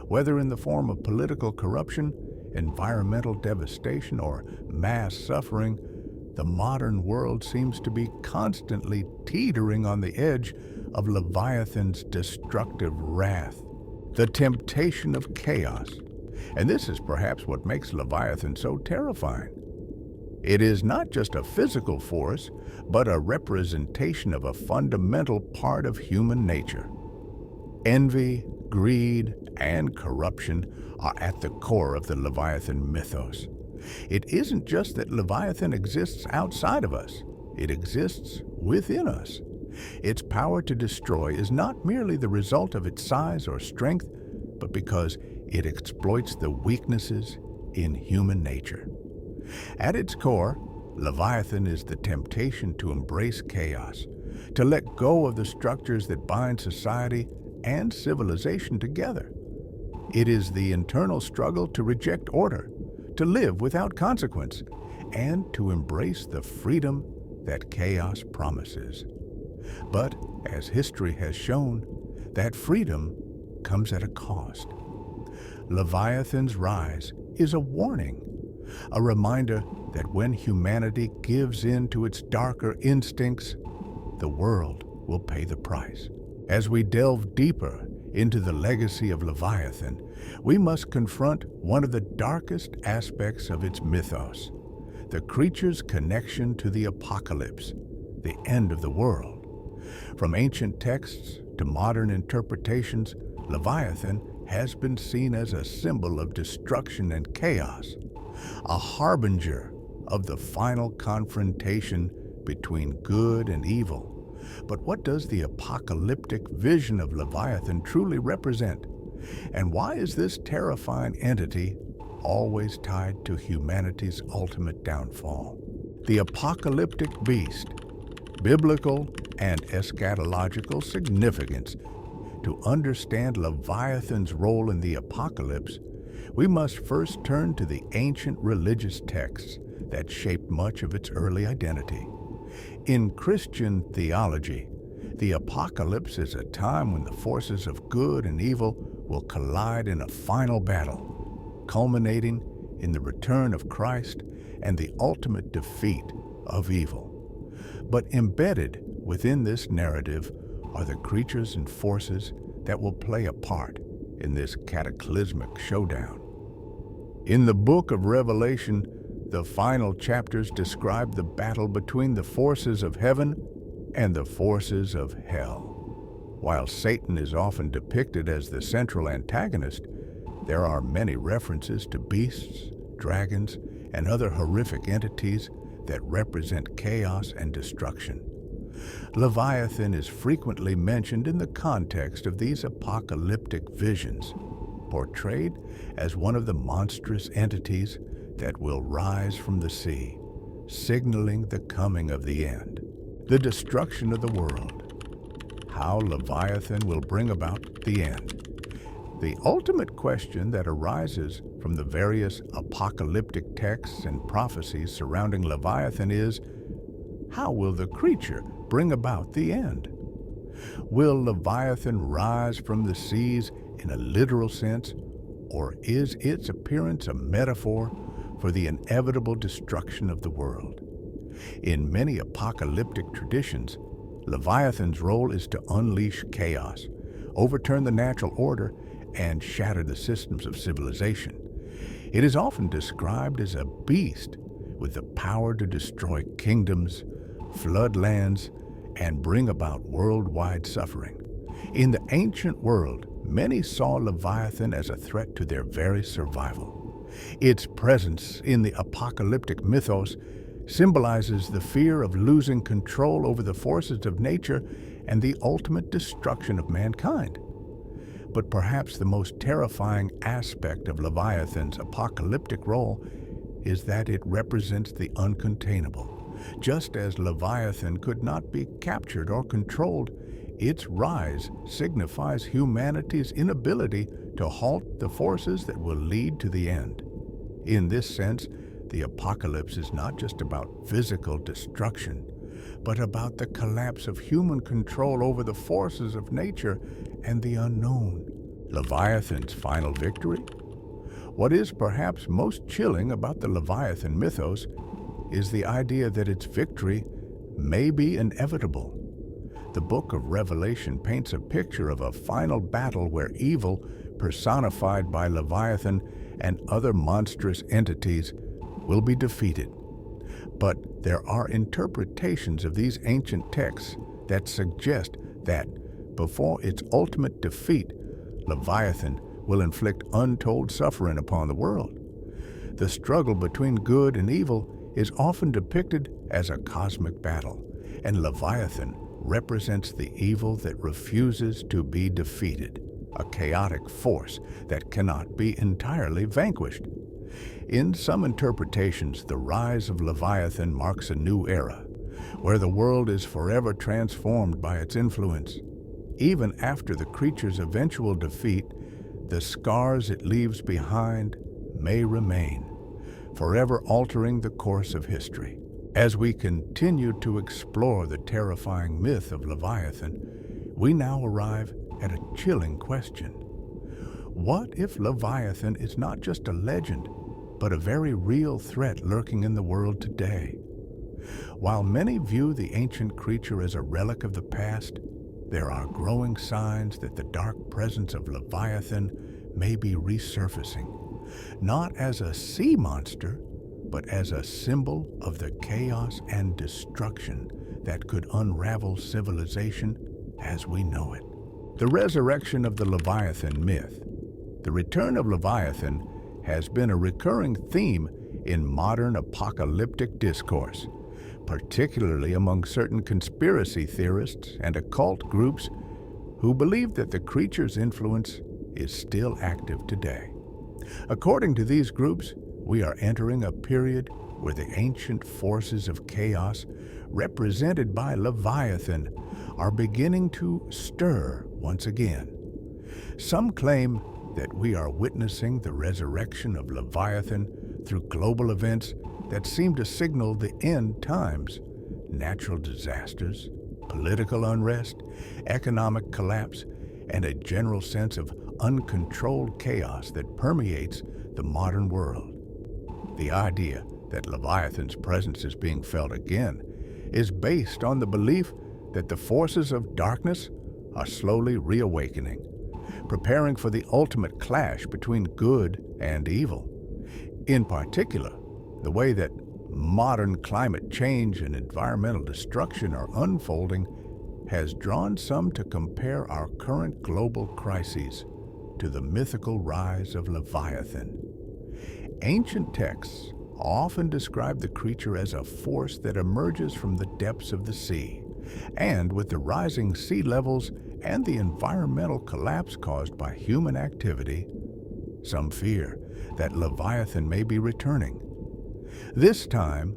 Whether in the form of political corruption, environmental devastation, or mass suffering, the modern world seems to be constantly teetering on the edge of Leviathan's destructive wrath, the temptation of chaos. And this is perhaps what makes Leviathan so terrifying. It is not just a physical force, but a representation of a fundamental part of human nature. Envy, greed, and corruption are at the core of the Leviathan mythos. It isn't just that Leviathan exists outside of us, it exists within us. Its power to destroy is not merely the result of its size or strength, but because it exploits the weaknesses in human nature. At its core, Leviathan is the temptation to embrace chaos, to let go of the structures that bind society and civilization together. It is the internal struggle to reject order, to live without consequence, and to embrace the freedom that chaos promises. But, as history has shown, that freedom comes at a cost. Leviathan's rise is a warning, a reminder that when humanity gives in to its darker instincts, the world will pay the price. As we delve deeper into the legacy of Leviathan, we must confront one of the darkest aspects of its mythos, the creature's connection to the apocalypse, the end of the world. From ancient texts to modern interpretations, Leviathan has been seen as a symbol of destruction and chaos, a harbinger of the final confrontation between good and evil. But what does the apocalyptic vision of Leviathan truly represent? And why is this terrifying entity always tied to humanity's ultimate downfall? The apocalyptic beast, biblical and eschatological significance. To understand Leviathan's role in the apocalypse, we must first turn to the ancient religious texts that shaped much of its early identity. In Christian theology, the apocalypse is a time when the forces of good and evil will collide in a final battle, culminating in the return of Christ and the ultimate defeat of evil. But embedded within this narrative are the creatures and forces that will play a part in this cataclysmic showdown. In the book of Revelation, the final chapters describe the battle between the forces of heaven and the forces of hell. While Satan is often depicted as the central antagonist, there are many references to beasts, dragons, and other horrific entities that represent chaos and destruction. Leviathan is frequently mentioned in the context of these apocalyptic visions, portrayed as one of the monstrous entities that will rise from the sea, signaling the coming of the end, the destruction of the world. How Leviathan will bring about the end. The ultimate question that arises from the various apocalyptic texts and prophecies surrounding Leviathan is, how will the creature bring about the end? Will Leviathan rise from the seas in a literal sense, or is its appearance a metaphor for the inevitable destruction of the world? In many apocalyptic traditions, Leviathan's role is to unleash chaos, overturn the natural order, and shatter the systems of civilization. It is often described as a beast with the power to destroy kingdoms, flood lands, and bring about worldwide suffering. In the ancient world, many saw Leviathan as a threat to their very survival. Its presence in the apocalyptic mythos symbolizes the fear of losing control over the forces of nature and the ultimate destruction of mankind. But perhaps the most terrifying aspect of Leviathan's apocalyptic role is that it represents the uncontainable. Just as Leviathan could not be captured or controlled, its rise signifies humanity's inability to halt the forces that will lead to the end. In this sense, the apocalypse is not just about physical destruction, but about the collapse of human control over the forces of nature and the unknown. Leviathan's final victory? What is perhaps most chilling about the Leviathan mythos is the idea that its victory may be inevitable. The book of Revelation paints a picture of a final battle where evil, personified by Leviathan and other monstrous entities, will be defeated. But there are interpretations of these ancient texts that suggest that before its ultimate defeat, Leviathan will inflict untold suffering upon the world. The struggle between good and evil is often depicted as a cosmic battle, and Leviathan represents the evil that refuses to be defeated, a chaotic force that cannot be entirely vanquished. In some interpretations, the rise of Leviathan marks a new era, where the world is forever transformed by its influence. Even after the creature's eventual defeat, the scars it leaves behind may remain, forever altering the course of history. As we continue to explore the terrifying myth of Leviathan, we now arrive at a chilling question. What if Leviathan is not just a legend, but a very real threat lurking in the world today? While many view the ancient creature as a relic of the past, there are growing signs that the dark presence of Leviathan may be resurfacing, not as a sea monster, but as a symbol of the chaos and destruction that could unravel civilization as we know it. The resurrection of the Leviathan myth. The return of Leviathan has been a recurring theme in modern apocalyptic discourse, particularly among certain conspiracy theorists and occult groups who believe that the creature's influence is still active today. According to these groups, we are entering a period where the ancient forces of chaos, represented by Leviathan, are beginning to stir once again. Some claim that we are witnessing the resurrection of Leviathan through global events that seem to signal the end times: natural disasters, political unrest, economic collapse, and a general sense of uncontrolled chaos that permeates the modern world. The idea that Leviathan's presence is being felt again is based on the belief that the forces of darkness are slowly reawakening, preparing for the ultimate clash between good and evil. In particular, the way that modern climate change and environmental destruction are unfolding has drawn some to compare our current global crises to the mythical rise of Leviathan. Ancient texts often describe the creature as a force that emerges from the depths of the sea, and with the rising sea levels and the environmental collapse caused by human activity, some fear that Leviathan may be returning. This time,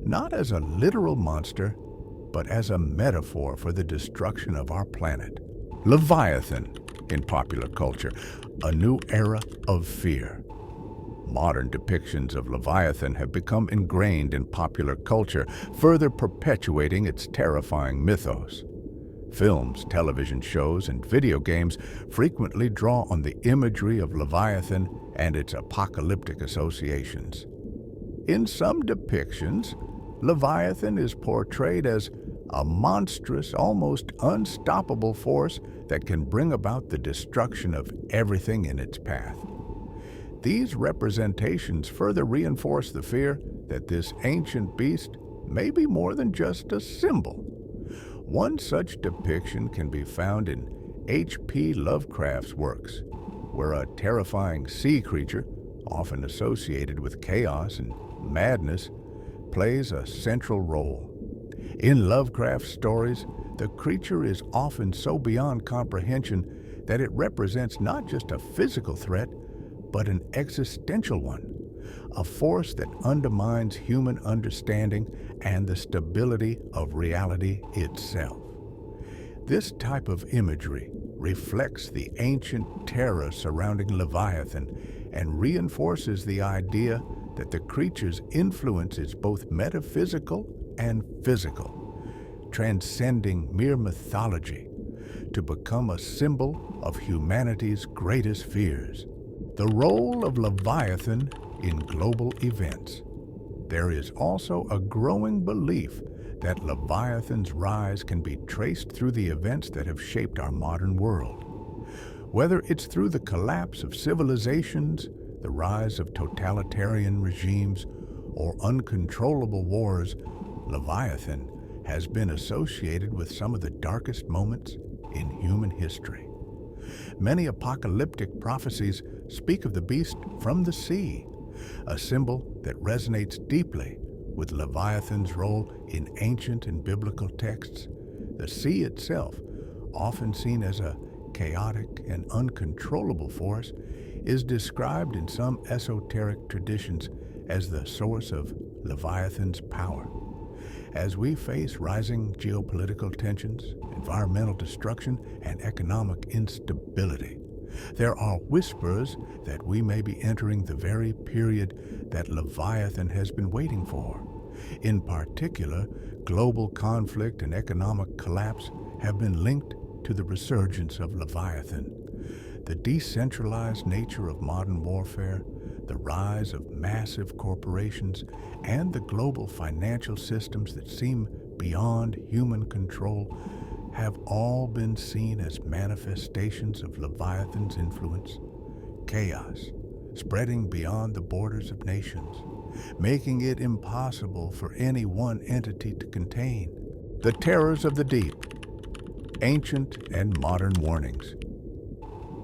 not as a literal monster, but as a metaphor for the destruction of our planet. Leviathan, in popular culture, a new era of fear. Modern depictions of Leviathan have become ingrained in popular culture, further perpetuating its terrifying mythos. Films, television shows, and video games frequently draw on the imagery of Leviathan and its apocalyptic associations. In some depictions, Leviathan is portrayed as a monstrous, almost unstoppable force that can bring about the destruction of everything in its path. These representations further reinforce the fear that this ancient beast may be more than just a symbol. One such depiction can be found in H.P. Lovecraft's works, where a terrifying sea creature, often associated with chaos and madness, plays a central role. In Lovecraft's stories, the creature is often so beyond comprehension that it represents not just a physical threat, but an existential one, a force that undermines human understanding and the stability of reality itself. This type of imagery reflects the ancient terror surrounding Leviathan and reinforces the idea that the creature's influence is both metaphysical and physical, transcending mere mythology to become a symbol of humanity's greatest fears. The role of Leviathan in global events. There is also a growing belief that Leviathan's rise can be traced through the events that have shaped our modern world. Whether it's through the collapse of civilizations, the rise of totalitarian regimes, or uncontrollable wars, Leviathan has been associated with some of the darkest moments in human history. Many apocalyptic prophecies speak of the beast from the sea, a symbol that resonates deeply with Leviathan's role in ancient and biblical texts. The sea itself, often seen as a chaotic and uncontrollable force, is described in some esoteric traditions as the source of Leviathan's power. As we face rising geopolitical tensions, environmental destruction, and economic instability, there are whispers that we may be entering the very period that Leviathan has been waiting for. In particular, global conflict and economic collapse have been linked to the resurgence of Leviathan. The decentralized nature of modern warfare, the rise of massive corporations, and the global financial systems that seem beyond human control have all been seen as manifestations of Leviathan's influence. Chaos, spreading beyond the borders of nations, making it impossible for any one entity to contain. The terrors of the deep, ancient and modern warnings.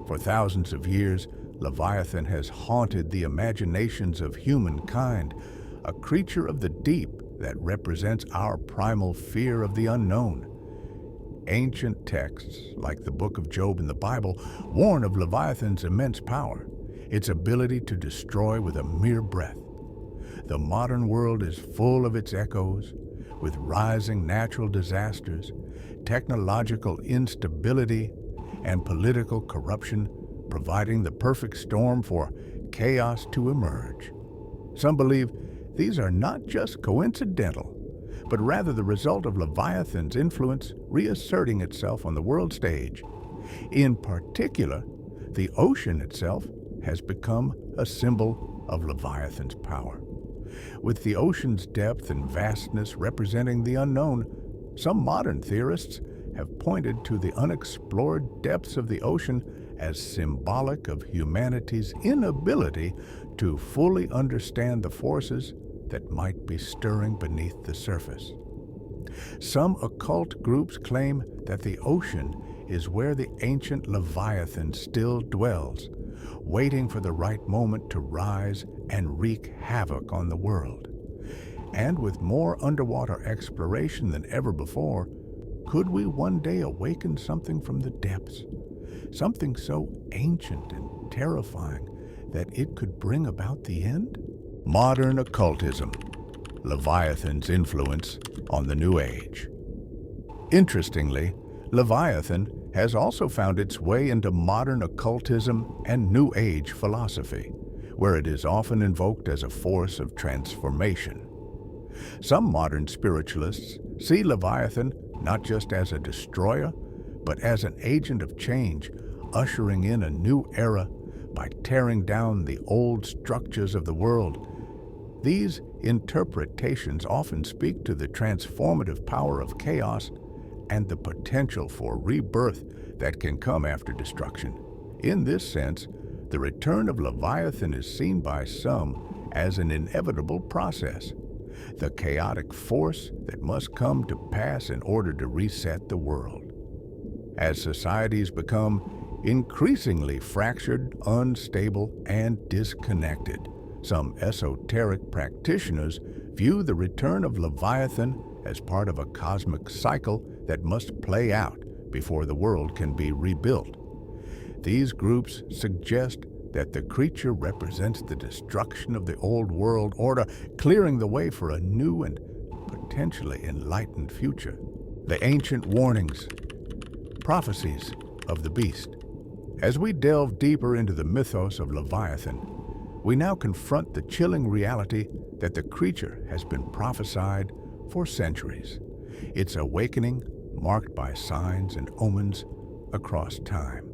For thousands of years, Leviathan has haunted the imaginations of humankind, a creature of the deep that represents our primal fear of the unknown. Ancient texts, like the Book of Job in the Bible, warn of Leviathan's immense power, its ability to destroy with a mere breath. The modern world is full of its echoes, with rising natural disasters, technological instability, and political corruption providing the perfect storm for chaos to emerge. Some believe these are not just coincidental, but rather the result of Leviathan's influence reasserting itself on the world stage. In particular, the ocean itself has become a symbol of Leviathan's power. With the ocean's depth and vastness representing the unknown, some modern theorists have pointed to the unexplored depths of the ocean as symbolic of humanity's inability to fully understand the forces that might be stirring beneath the surface. Some occult groups claim that the ocean is where the ancient Leviathan still dwells, waiting for the right moment to rise and wreak havoc on the world. And with more underwater exploration than ever before, could we one day awaken something from the depths? Something so ancient and terrifying that it could bring about the end? Modern occultism, Leviathan's influence on the New Age. Interestingly, Leviathan has also found its way into modern occultism and New Age philosophy, where it is often invoked as a force of transformation. Some modern spiritualists see Leviathan not just as a destroyer, but as an agent of change, ushering in a new era by tearing down the old structures of the world. These interpretations often speak to the transformative power of chaos and the potential for rebirth that can come after destruction. In this sense, the return of Leviathan is seen by some as an inevitable process, the chaotic force that must come to pass in order to reset the world. As societies become increasingly fractured, unstable, and disconnected, some esoteric practitioners view the return of Leviathan as part of a cosmic cycle that must play out before the world can be rebuilt. These groups suggest that the creature represents the destruction of the old world order, clearing the way for a new and potentially enlightened future. The ancient warnings, prophecies of the beast. As we delve deeper into the mythos of Leviathan, we now confront the chilling reality that the creature has been prophesied for centuries, its awakening marked by signs and omens across time.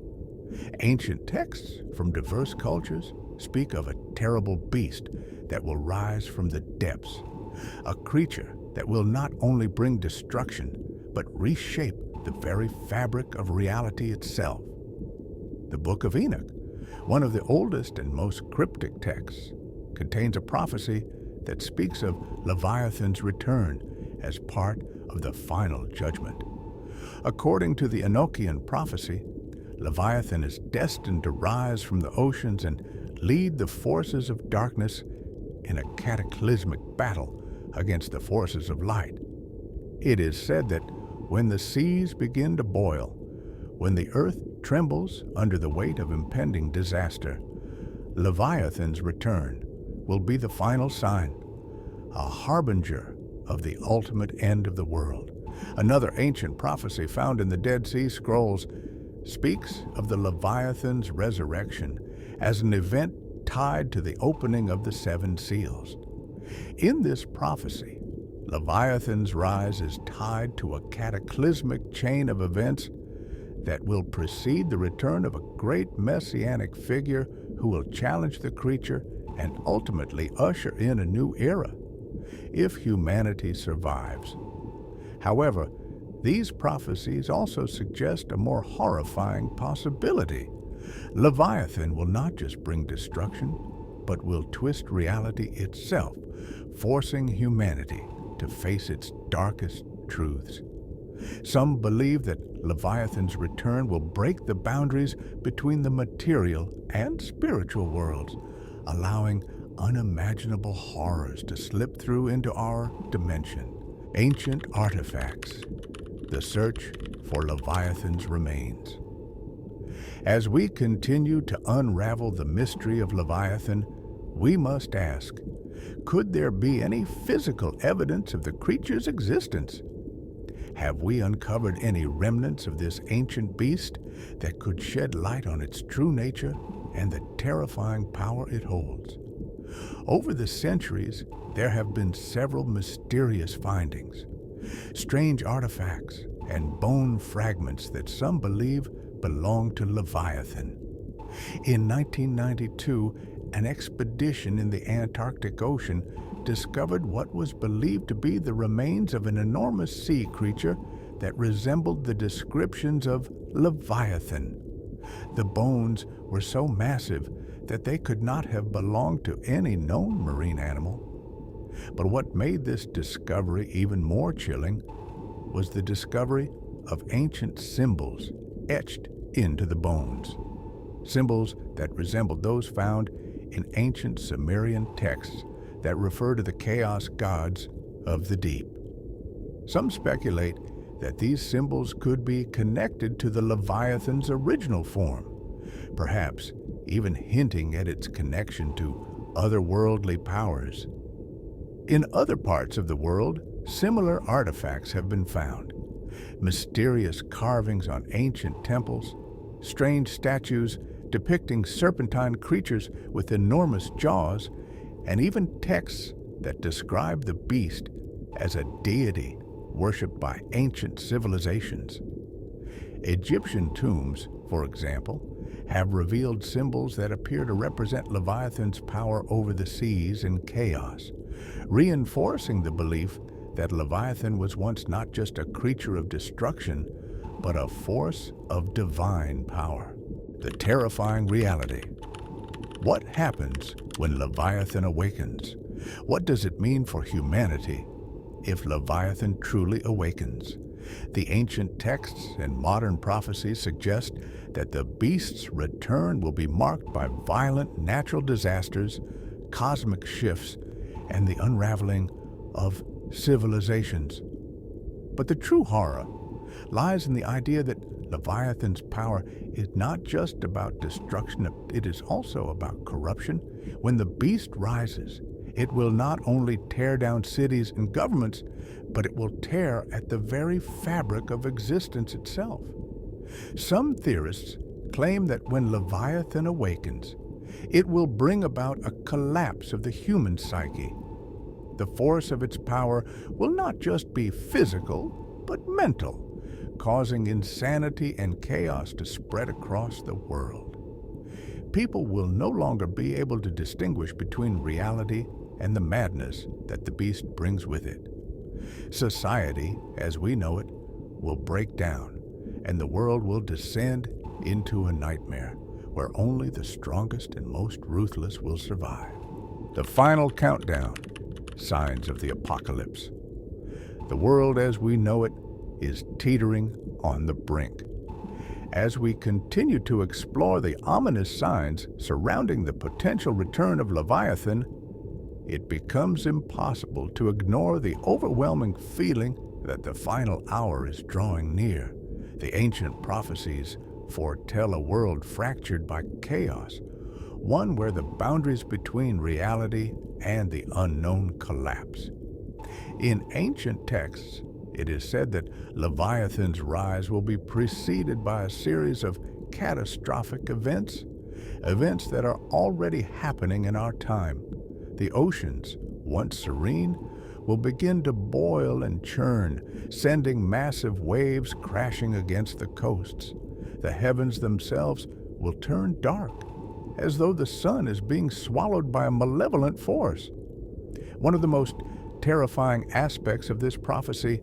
Ancient texts from diverse cultures speak of a terrible beast that will rise from the depths, a creature that will not only bring destruction, but reshape the very fabric of reality itself. The Book of Enoch, one of the oldest and most cryptic texts, contains a prophecy that speaks of Leviathan's return as part of the final judgment. According to the Enochian prophecy, Leviathan is destined to rise from the oceans and lead the forces of darkness in a cataclysmic battle against the forces of light. It is said that when the seas begin to boil, when the earth trembles under the weight of impending disaster, Leviathan's return will be the final sign, a harbinger of the ultimate end of the world. Another ancient prophecy found in the Dead Sea Scrolls speaks of the Leviathan's resurrection as an event tied to the opening of the seven seals. In this prophecy, Leviathan's rise is tied to a cataclysmic chain of events that will precede the return of a great messianic figure who will challenge the creature and ultimately usher in a new era, if humanity survives. However, these prophecies also suggest a more horrifying possibility. Leviathan will not just bring destruction, but will twist reality itself, forcing humanity to face its darkest truths. Some believe that Leviathan's return will break the boundaries between the material and spiritual worlds, allowing unimaginable horrors to slip through into our dimension. Ancient artifacts. The search for Leviathan's remains. As we continue to unravel the mystery of Leviathan, we must ask, could there be any physical evidence of the creature's existence? Have we uncovered any remnants of this ancient beast that could shed light on its true nature and the terrifying power it holds? Over the centuries, there have been several mysterious findings, strange artifacts and bone fragments that some believe belong to Leviathan. In 1992, an expedition in the Antarctic Ocean discovered what was believed to be the remains of an enormous sea creature that resembled the descriptions of Leviathan. The bones were so massive that they could not have belonged to any known marine animal. But what made this discovery even more chilling was the discovery of ancient symbols etched into the bones. Symbols that resembled those found in ancient Sumerian texts that refer to the chaos gods of the deep. Some speculate that these symbols could be connected to the Leviathan's original form, perhaps even hinting at its connection to otherworldly powers. In other parts of the world, similar artifacts have been found. Mysterious carvings on ancient temples, strange statues depicting serpentine creatures with enormous jaws, and even texts that describe the beast as a deity worshipped by ancient civilizations. Egyptian tombs, for example, have revealed symbols that appear to represent Leviathan's power over the seas and chaos, reinforcing the belief that Leviathan was once not just a creature of destruction, but a force of divine power. The terrifying reality. What happens when Leviathan awakens? What does it mean for humanity if Leviathan truly awakens? The ancient texts and modern prophecies suggest that the beast's return will be marked by violent natural disasters, cosmic shifts, and the unraveling of civilizations. But the true horror lies in the idea that Leviathan's power is not just about destruction, it is also about corruption. When the beast rises, it will not only tear down cities and governments, but it will tear at the very fabric of existence itself. Some theorists claim that when Leviathan awakens, it will bring about a collapse of the human psyche. The force of its power will not just be physical, but mental, causing insanity and chaos to spread across the world. People will no longer be able to distinguish between reality and the madness that the beast brings with it. Society, as we know it, will break down, and the world will descend into a nightmare where only the strongest and most ruthless will survive. The final countdown. Signs of the apocalypse. The world as we know it is teetering on the brink. As we continue to explore the ominous signs surrounding the potential return of Leviathan, it becomes impossible to ignore the overwhelming feeling that the final hour is drawing near. The ancient prophecies foretell a world fractured by chaos, one where the boundaries between reality and the unknown collapse. In ancient texts, it is said that Leviathan's rise will be preceded by a series of catastrophic events that are already happening in our time. The oceans, once serene, will begin to boil and churn, sending massive waves crashing against the coasts. the heavens themselves will turn dark, as though the sun is being swallowed by a malevolent force. One of the most terrifying aspects of this prophecy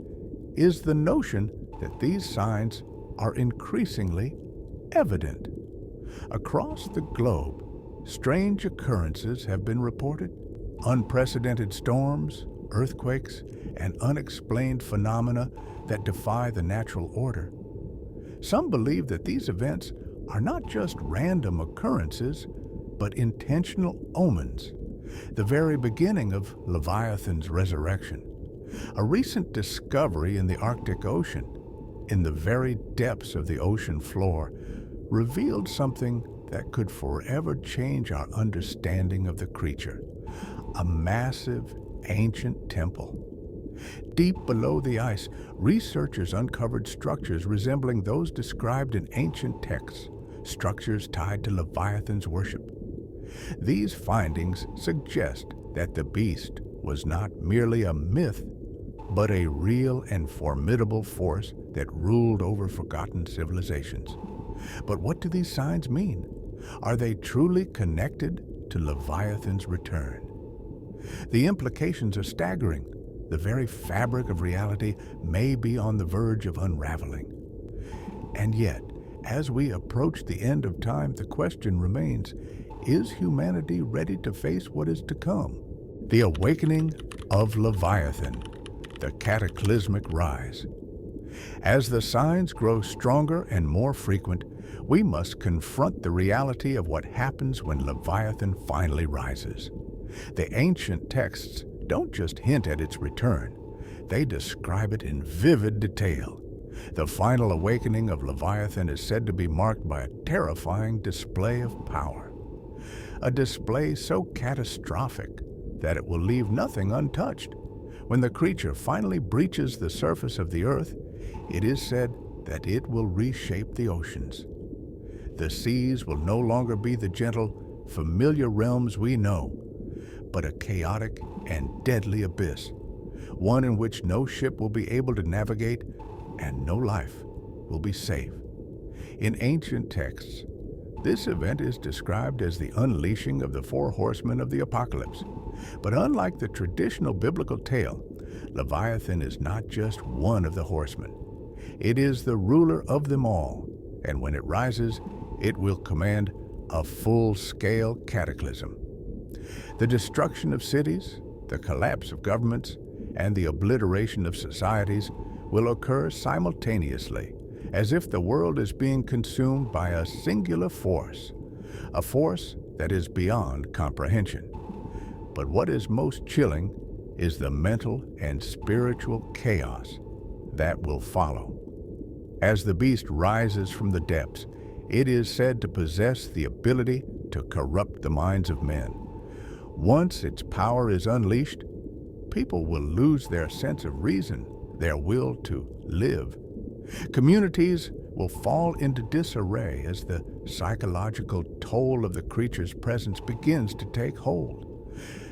is the notion that these signs are increasingly evident. Across the globe, strange occurrences have been reported. Unprecedented storms, earthquakes, and unexplained phenomena that defy the natural order. Some believe that these events are not just random occurrences, but intentional omens, the very beginning of Leviathan's resurrection. A recent discovery in the Arctic Ocean, in the very depths of the ocean floor, revealed something that could forever change our understanding of the creature. A massive, ancient temple. Deep below the ice, researchers uncovered structures resembling those described in ancient texts, structures tied to Leviathan's worship. These findings suggest that the beast was not merely a myth, but a real and formidable force that ruled over forgotten civilizations. But what do these signs mean? Are they truly connected to Leviathan's return? The implications are staggering. The very fabric of reality may be on the verge of unraveling. And yet, as we approach the end of time, the question remains, is humanity ready to face what is to come? The awakening of Leviathan, the cataclysmic rise. As the signs grow stronger and more frequent, we must confront the reality of what happens when Leviathan finally rises. The ancient texts don't just hint at its return, they describe it in vivid detail. The final awakening of Leviathan is said to be marked by a terrifying display of power. A display so catastrophic that it will leave nothing untouched. When the creature finally breaches the surface of the earth, it is said that it will reshape the oceans. The seas will no longer be the gentle, familiar realms we know, but a chaotic and deadly abyss, one in which no ship will be able to navigate and no life will be safe. In ancient texts, this event is described as the unleashing of the four horsemen of the apocalypse. But unlike the traditional biblical tale, Leviathan is not just one of the horsemen. It is the ruler of them all, and when it rises, it will command a full-scale cataclysm. The destruction of cities, the collapse of governments, and the obliteration of societies will occur simultaneously, as if the world is being consumed by a singular force, a force that is beyond comprehension. But what is most chilling is the mental and spiritual chaos that will follow. As the beast rises from the depths, it is said to possess the ability to corrupt the minds of men. Once its power is unleashed, people will lose their sense of reason, their will to live. Communities will fall into disarray as the psychological toll of the creature's presence begins to take hold.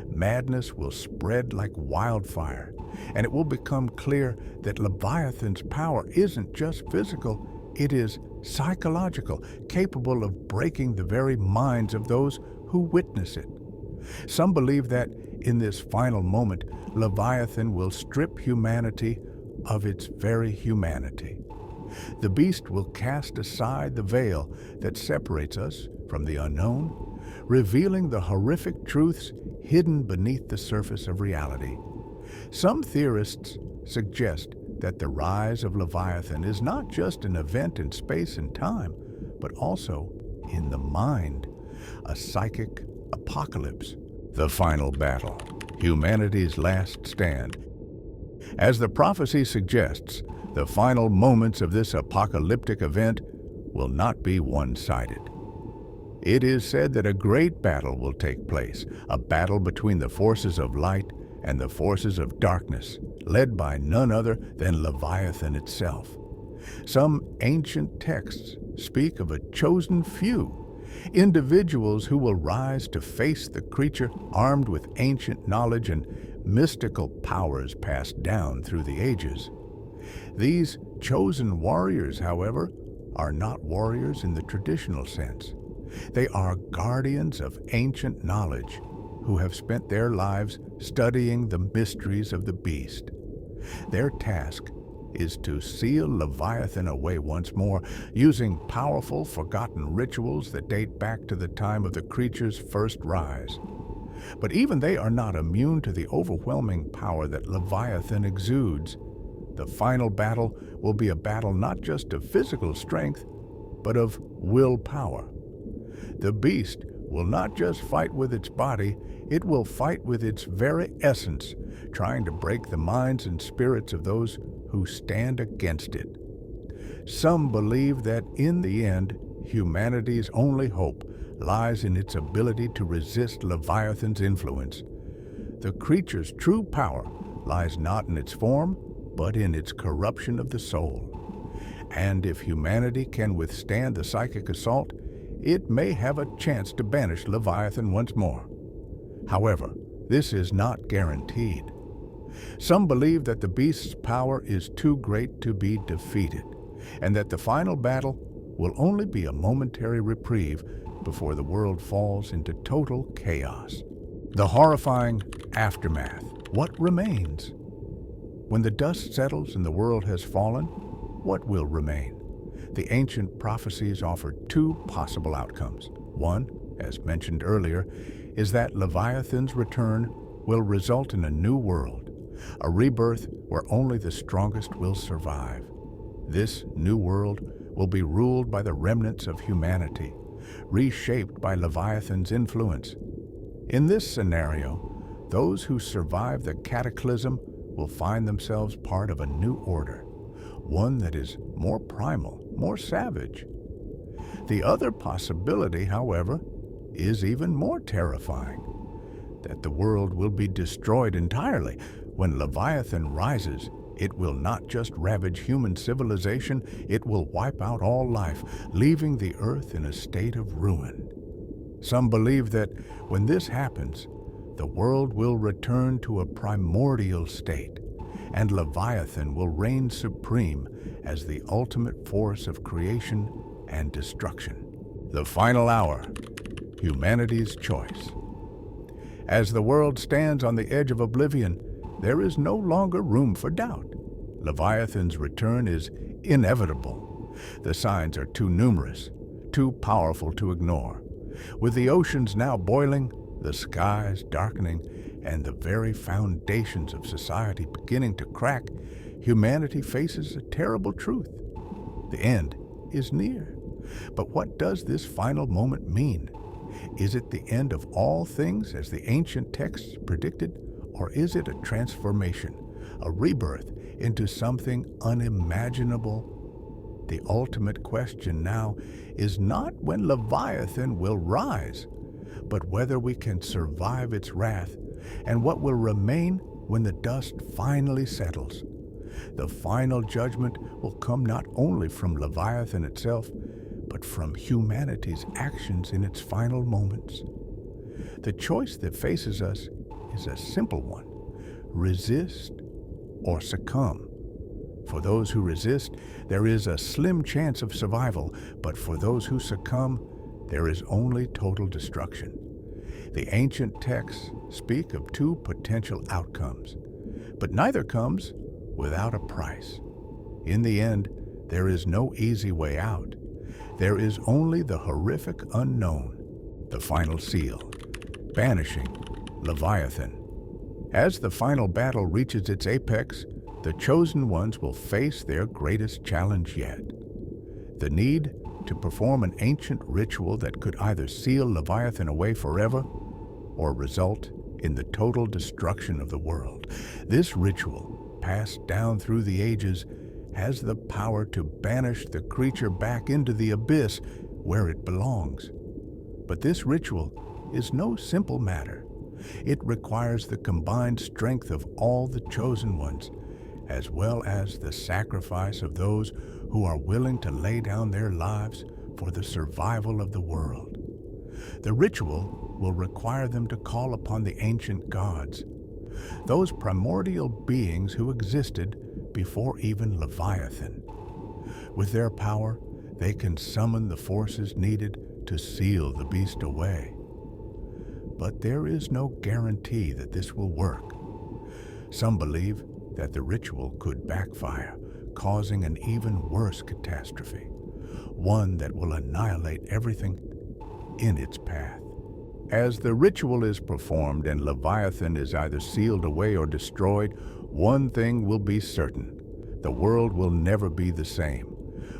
Madness will spread like wildfire, and it will become clear that Leviathan's power isn't just physical, it is psychological, capable of breaking the very minds of those who witness it. Some believe that in this final moment, Leviathan will strip humanity of its very humanity. The beast will cast aside the veil that separates us from the unknown, revealing the horrific truths hidden beneath the surface of reality. Some theorists suggest that the rise of Leviathan is not just an event in space and time, but also in the mind, a psychic apocalypse, the final battle, humanity's last stand. As the prophecy suggests, the final moments of this apocalyptic event will not be one-sided. It is said that a great battle will take place, a battle between the forces of light and the forces of darkness, led by none other than Leviathan itself. Some ancient texts speak of a chosen few, individuals who will rise to face the creature armed with ancient knowledge and mystical powers passed down through the ages. These chosen warriors, however, are not warriors in the traditional sense. They are guardians of ancient knowledge who have spent their lives studying the mysteries of the beast. Their task is to seal Leviathan away once more, using powerful, forgotten rituals that date back to the time of the creature's first rise. But even they are not immune to the overwhelming power that Leviathan exudes. The final battle will be a battle not just of physical strength, but of willpower. The beast will not just fight with its body, it will fight with its very essence, trying to break the minds and spirits of those who stand against it. Some believe that in the end, humanity's only hope lies in its ability to resist Leviathan's influence. The creature's true power lies not in its form, but in its corruption of the soul. And if humanity can withstand the psychic assault, it may have a chance to banish Leviathan once more. However, this is not guaranteed. Some believe that the beast's power is too great to be defeated, and that the final battle will only be a momentary reprieve before the world falls into total chaos. The horrifying aftermath. What remains? When the dust settles and the world has fallen, what will remain? The ancient prophecies offer two possible outcomes. One, as mentioned earlier, is that Leviathan's return will result in a new world, a rebirth where only the strongest will survive. This new world will be ruled by the remnants of humanity, reshaped by Leviathan's influence. In this scenario, those who survive the cataclysm will find themselves part of a new order, one that is more primal, more savage. The other possibility, however, is even more terrifying, that the world will be destroyed entirely. When Leviathan rises, it will not just ravage human civilization, it will wipe out all life, leaving the earth in a state of ruin. Some believe that when this happens, the world will return to a primordial state, and Leviathan will reign supreme as the ultimate force of creation and destruction. The final hour, humanity's choice. As the world stands on the edge of oblivion, there is no longer room for doubt. Leviathan's return is inevitable. The signs are too numerous, too powerful to ignore. With the oceans now boiling, the skies darkening, and the very foundations of society beginning to crack, humanity faces a terrible truth. The end is near. But what does this final moment mean? Is it the end of all things as the ancient texts predicted, or is it a transformation, a rebirth into something unimaginable? The ultimate question now is not when Leviathan will rise, but whether we can survive its wrath, and what will remain when the dust finally settles. The final judgment will come not only from Leviathan itself, but from humanity's actions in its final moments. The choice that faces us is a simple one: resist or succumb. For those who resist, there is a slim chance of survival, but for those who succumb, there is only total destruction. The ancient texts speak of two potential outcomes, but neither comes without a price. In the end, there is no easy way out. There is only the horrific unknown, the final seal, banishing Leviathan. As the final battle reaches its apex, the chosen ones will face their greatest challenge yet: the need to perform an ancient ritual that could either seal Leviathan away forever or result in the total destruction of the world. This ritual, passed down through the ages, has the power to banish the creature back into the abyss where it belongs. But this ritual is no simple matter. It requires the combined strength of all the chosen ones, as well as the sacrifice of those who are willing to lay down their lives for the survival of the world. The ritual will require them to call upon the ancient gods, those primordial beings who existed before even Leviathan. With their power, they can summon the forces needed to seal the beast away. But there is no guarantee that this will work. Some believe that the ritual could backfire, causing an even worse catastrophe, one that will annihilate everything in its path. As the ritual is performed and Leviathan is either sealed away or destroyed, one thing will be certain: the world will never be the same.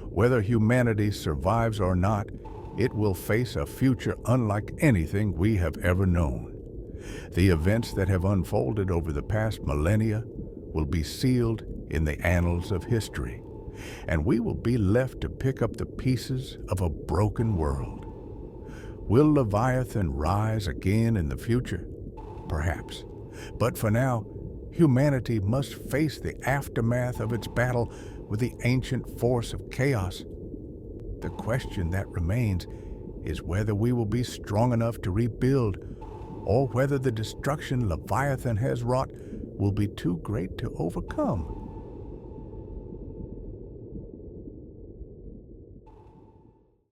Whether humanity survives or not, it will face a future unlike anything we have ever known. The events that have unfolded over the past millennia will be sealed in the annals of history, and we will be left to pick up the pieces of a broken world. Will Leviathan rise again in the future? Perhaps. But for now, humanity must face the aftermath of its battle with the ancient force of chaos. The question that remains is whether we will be strong enough to rebuild, or whether the destruction Leviathan has wrought will be too great to overcome.